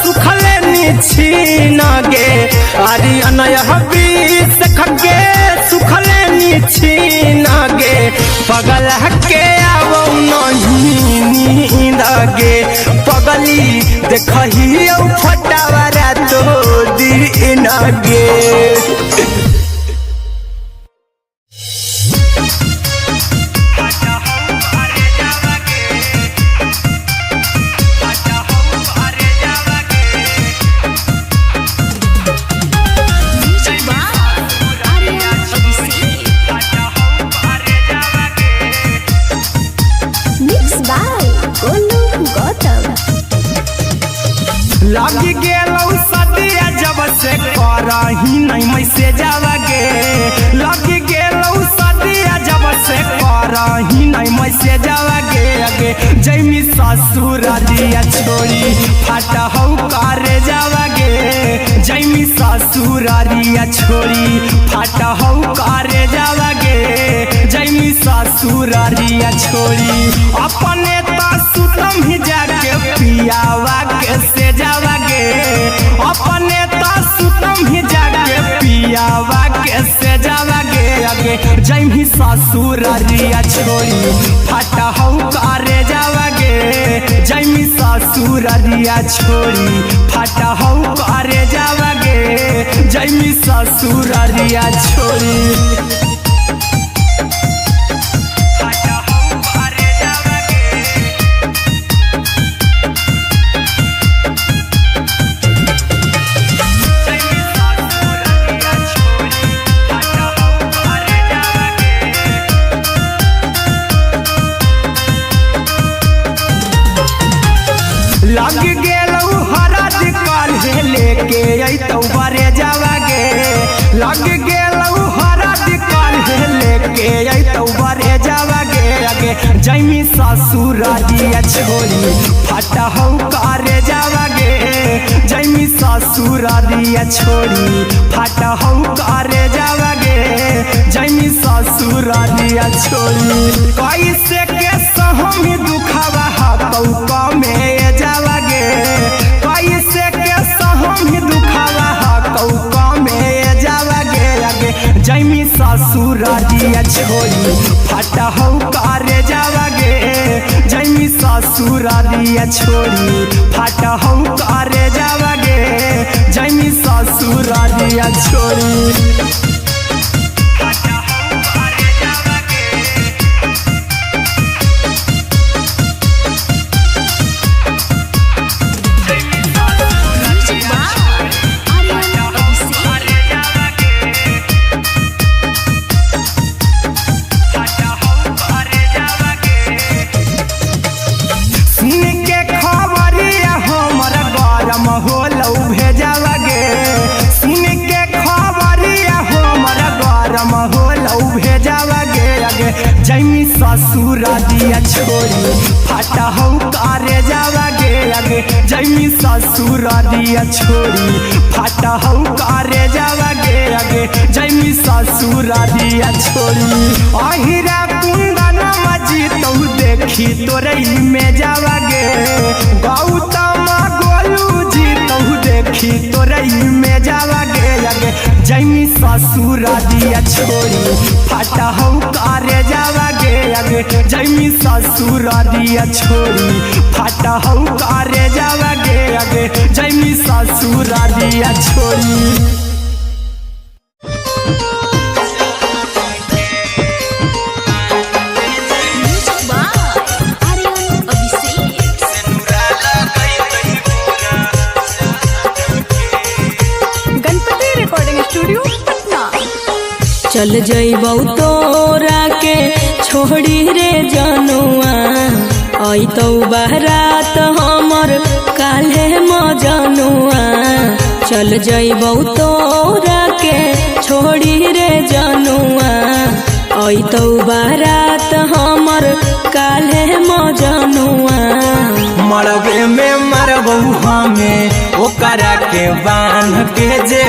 सुखले निछीन गे आर्यन हबीस खगे सुखले निछीन गे पगल के आवो नहीं नींद गे पगली देखही फटावरा तो दिन गे लगी गेलौ सदिया जब से करही नहीं मैसेज आवागे लगी गेलौ सदिया जब से करही नहीं मैसेज आवागे आगे जैमी ससुर दिया छोड़ी फाटा हौ करे जावागे जैमी ससुर दिया छोड़ी फाटा हौ करे जावागे जैमी ससुर दिया छोड़ी अपने तो सुतम ही जाके पियावा के से जावागे अपने तो सुतम ही जाके पियावा के से जावागे आगे जैमी ससुर दिया छोड़ी फाटा हौ करे जावागे जैमी ससुर दिया छोड़ी फाटा हौ करे जावागे जैमी ससुर दिया छोड़ी लग गेलौ हरद काल्हे लेके अइतौ बरे जावागे लग गेलौ हरद काल्हे लेके अइतौ बरे जावागे आगे जैमी ससुर दिया छोड़ी फाटा हौ करे जावागे जैमी ससुर दिया छोड़ी फाटा हौ करे जावागे जैमी ससुर दिया छोड़ी कैसे के सहमी दुखावा हतौ कमे जावागे कैसे के सहमी दुखावा हतौ कमे जावागे आगे जैमी ससुर दिया छोड़ी फाटा हौ करे जावागे जैमी ससुर दिया छोड़ी फाटा हौ करे जावागे जैमी ससुर दिया छोड़ी जैमी ससुर दिया छोड़ी फाटा हौ करे जावागे आगे जैमी ससुर दिया छोड़ी फाटा हौ करे जावागे आगे जैमी ससुर दिया छोड़ी अहिरा कुंदन मजी तो देखी तोरे में जावागे गौतम गोलू जी तो देखी तोरे में जावागे आगे जैमी ससुर दिया छोड़ी फाटा हौ करे जावागे आगे जैमी ससुर दिया छोड़ी फाटा हौ करे जावागे आगे जैमी ससुर दिया छोड़ी चल जइबौ तोरा के छोड़ी रे जनुआ अइतौ बारात हमर काल्हे मजनुआ चल जइबौ तोरा के छोड़ी रे जनुआ अइतौ बारात हमर काल्हे मजनुआ मरबे में मरबौ हमें ओकरा के बांध के जे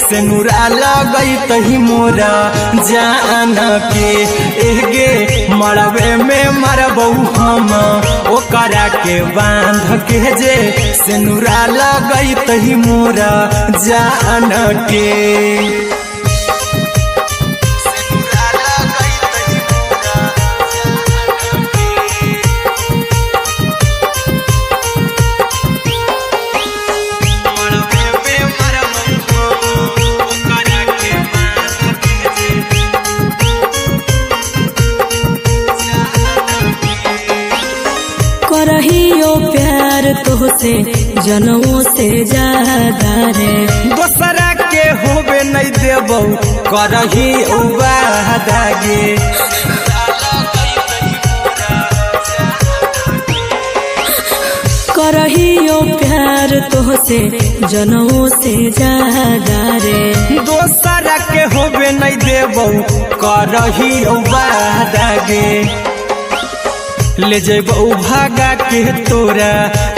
सेनुरा लगई तही मोरा जान के एगे मरबे में मरबौ हम ओकरा के बांध के जे सेनुरा लगई तही मोरा जान के करहियो प्यार तोहसे जनमों से ज्यादा रे दोसरा के होबे नहीं देबौ करही उबादागे करहियो प्यार तोहसे जनमों से ज्यादा रे दोसरा के होबे नहीं देबौ करही उबादागे ले जेबौ भागा के तोरा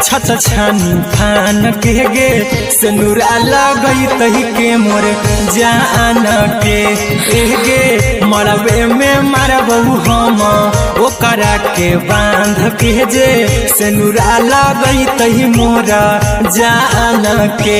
छत छानी फान के गे सेनुरा लगई तही के मोर जान के एगे मरबे में मरबौ हम ओकरा के बांध के जे सेनुरा लगई तही मोरा जान के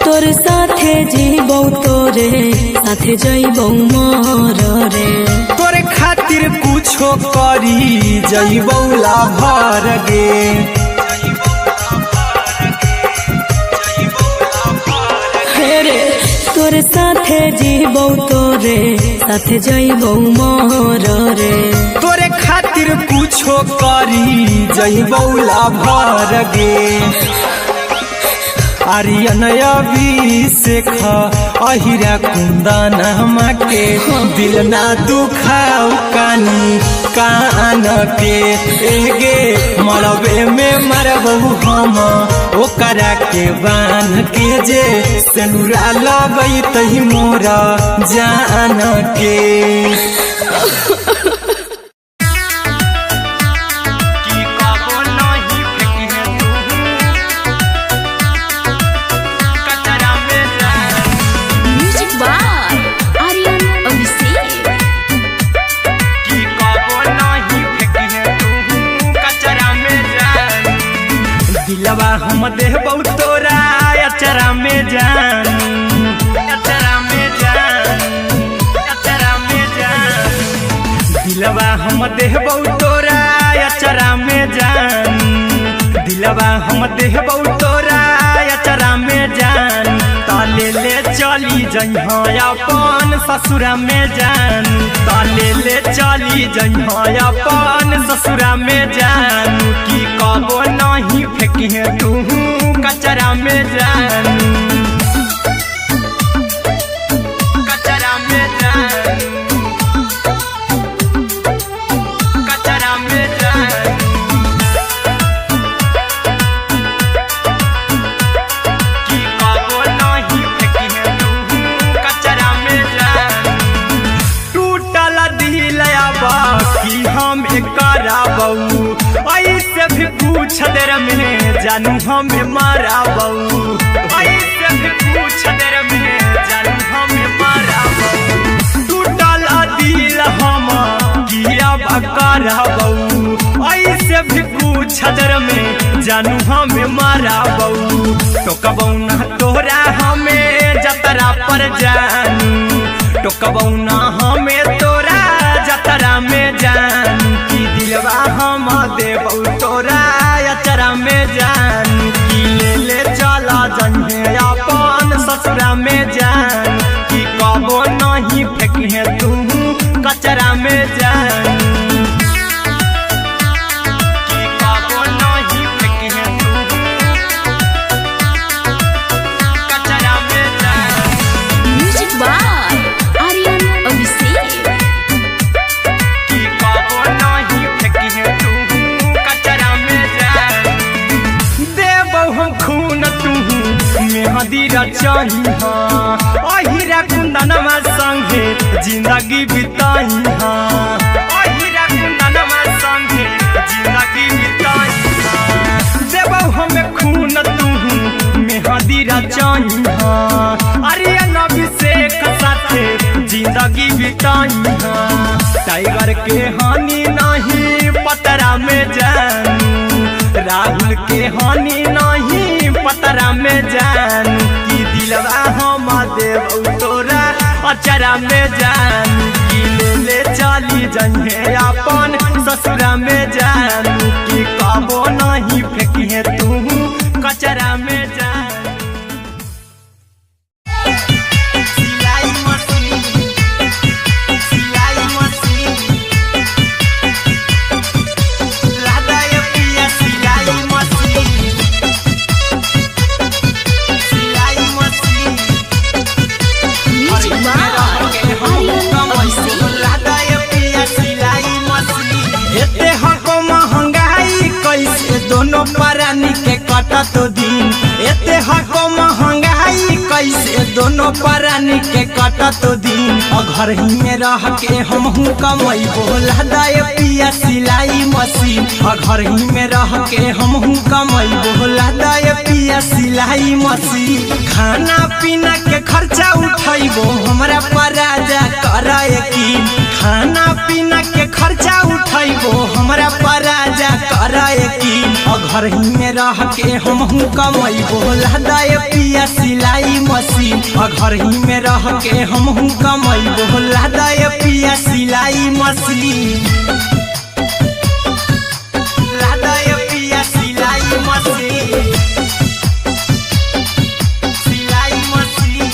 तोर साथे जीबौ तोरे साथे जइबौ मर रे तोरे खातिर कुछो करी जइबौ लाभर गे रे तोर साथे जीबौ तोरे साथे जइबौ मर रे तोरे खातिर कुछो करी जइबौ लाभर गे आर्यन अभिषेक अहिरा कुंदन के दिल ना दुखाऊ कानी कान के एगे मरबे में मरबौ हम ओकरा के बांध के जे सेनुरा लगई तही मोरा जान के हम देबौ तोरा अचरा में जान अचरा में जान अचरा में जान दिलवा हम देबौ तोरा अचरा में जान दिलवा हम देबौ तोरा अचरा में जान ताले ले चली जइहा अपन ससुरा में जान ताले ले चली जइहा अपन ससुरा में जान की कबो नहीं फेंकी तू कचरा में जान कचरा में जान कचरा में जान की कबो नहीं फेंकी तू कचरा में जान टूटल दिल बाकी हम कराबौ ऐसे भी पूछ देर में जानू हमें माराबौ ऐसे भी पूछ देर में जानू हमें माराबौ टूटल दिल हम किया कराबौ ऐसे भी पूछ देर में जानू हमें माराबौ टोकबौ ना तोरा हमें जतरा पर जानू टोकबौ ना हमें तोरा जतरा में जानू की दिलवा हम देबौ तोरा अचरा में जान ससुरा में जान कि कबो नहीं फेंकिहे तू कचरा में जान कि कबो नहीं फेंकिहे तू कचरा में जान। Music by Aryan Abhishek. कि कबो नहीं फेंकिहे तू कचरा में जान। देबौ हम खून तू मेहंदी रचाही अहिरा कुंदनमा संगे जिंदगी बिताई अहिरा कुंदनमा संगे जिंदगी बिताई देबौ हमें खून तू मेहंदी रचाही आर्यन अभिषेक साथे जिंदगी बिताई टाइगर के हानि नहीं पतरा में जानू राहुल के हानि नहीं पतरा में जानू कि दिलवा हम देव तोरा अचरा में जानू कि ले चली जइहे अपन ससुरा में जानू कि कबो नहीं फेंकिहे तू कचरा में जानू। सिलाई मशीन सिलाई मशीन लादा ये पिया सिलाई मशीन सिलाई machine music by Aryan Abhishek. लादा ये पिया सिलाई मशीन। एते हको महंगाई कैसे दोनों परानी के कटत दिन एते हको महंगाई कैसे दोनों परानी के कटत दिन घर ही में रह के हमहू कमैबो लादा ये पिया सिलाई मशीन घर ही में रह के हमहू कमैबो लादा ये पिया सिलाई मशीन। खाना पीना के खर्चा उठैबो हमरा पराजा कराए की खाना पीना के खर्चा उठैबो हमरा पराजा कराए की घर ही में रह के हमहू कमैबो लादा ये पिया सिलाई मशीन घर ही में रह के हमहू कमैबो लादा ये पिया सिलाई मशीन लादा ये पिया सिलाई मशीन सिलाई मशीन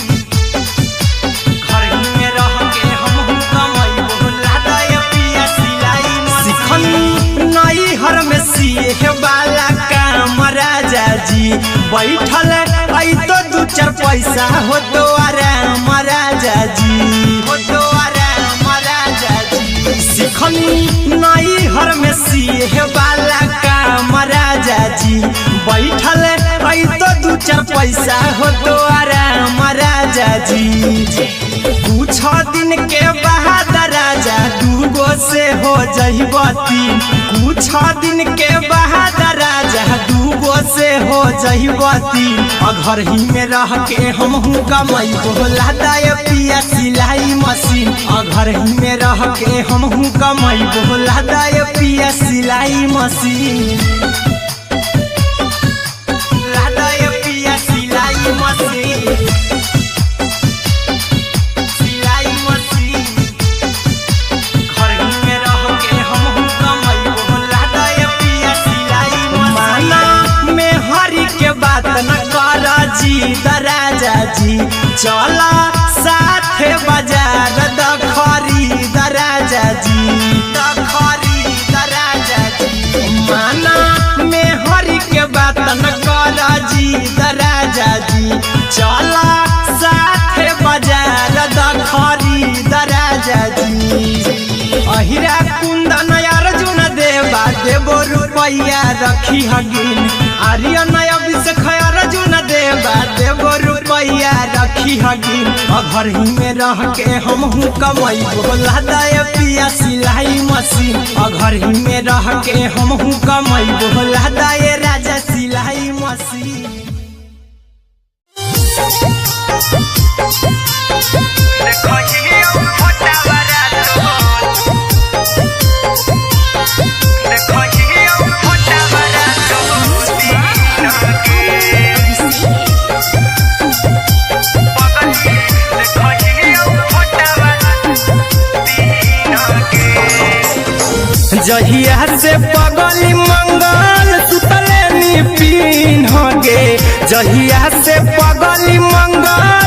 घर ही में रह के हमहू कमैबो लादा ये पिया सिलाई मशीन। नई हर में सिए वाला काम राजा जी बैठल आई तो दू चार पैसा हो तो आराम राजा जी हो तो आराम राजा जी सिखनी नई हर में सिए वाला काम राजा जी बैठल आई तो दू चार पैसा हो तो आराम राजा जी। कुछ दिन के बाद राजा दूगो से हो जहिबती कुछ दिन के बाद राजा दूगो से हो जहिबती घर ही में रह के हमहू कमैबो लादा ये पिया सिलाई मशीन घर ही में रह के हमहू कमैबो लादा ये पिया सिलाई मशीन लादा ये पिया सिलाई मशीन सिलाई मशीन घर ही में रह के हमहू कमैबो लादा ये पिया सिलाई मशीन। माना में हरी के बात न कर जी दराजा जी चला साथे बाजार दखरी दराजा जी दखरी दराजा जी माना में हरी के बात न कर जी दराजा जी चला साथे बाजार दखरी दराजा जी। अहिरा कुंदन अर्जुन देवा देबो रुपैया रखी हगिन आर्यन अभिषेक अर्जुन देवा देबो रुपैया रखी हगिन घर ही में रह के हमहू कमैबो लादा ये पिया सिलाई मशीन घर ही में रह के हमहू कमैबो लादा ये राजा सिलाई मशीन। जहिया से पगली मंगल सुतले नी पीन गे जहिया से पगली मंगल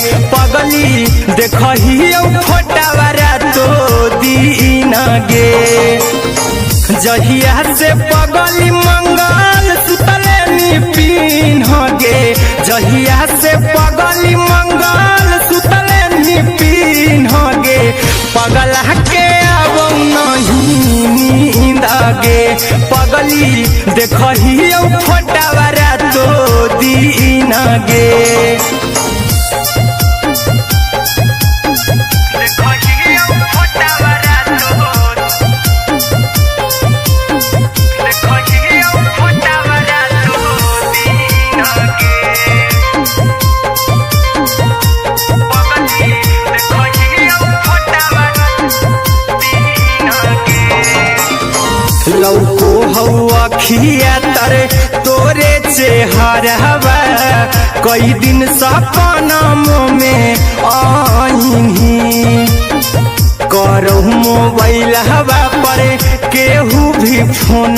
पगली देखही फोटावारा तो दीन गे जहिया से पगली मंगल सुतले निपिन गे जहिया से पगली मंगल सुतले निपिन गे पगला के अब नहीं नींद गे पगली देखही फोटावारा तो दीन गे लौको हवा खिया तरे तोरे चेहरवा कई दिन सपनम में आईनी करो मोबाइल हवा पर केहू भी फोन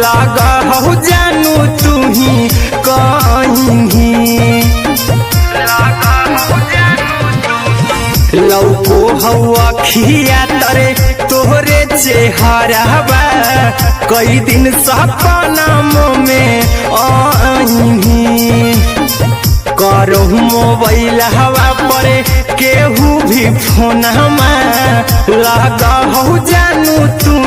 लगा हो जानू तू ही कहीं लौको हवा खिया तरे तोहरे चेहरवा कई दिन सपनम में आईनी करो मोबाइल हवा पर केहू भी फोन लगा हो जानू तू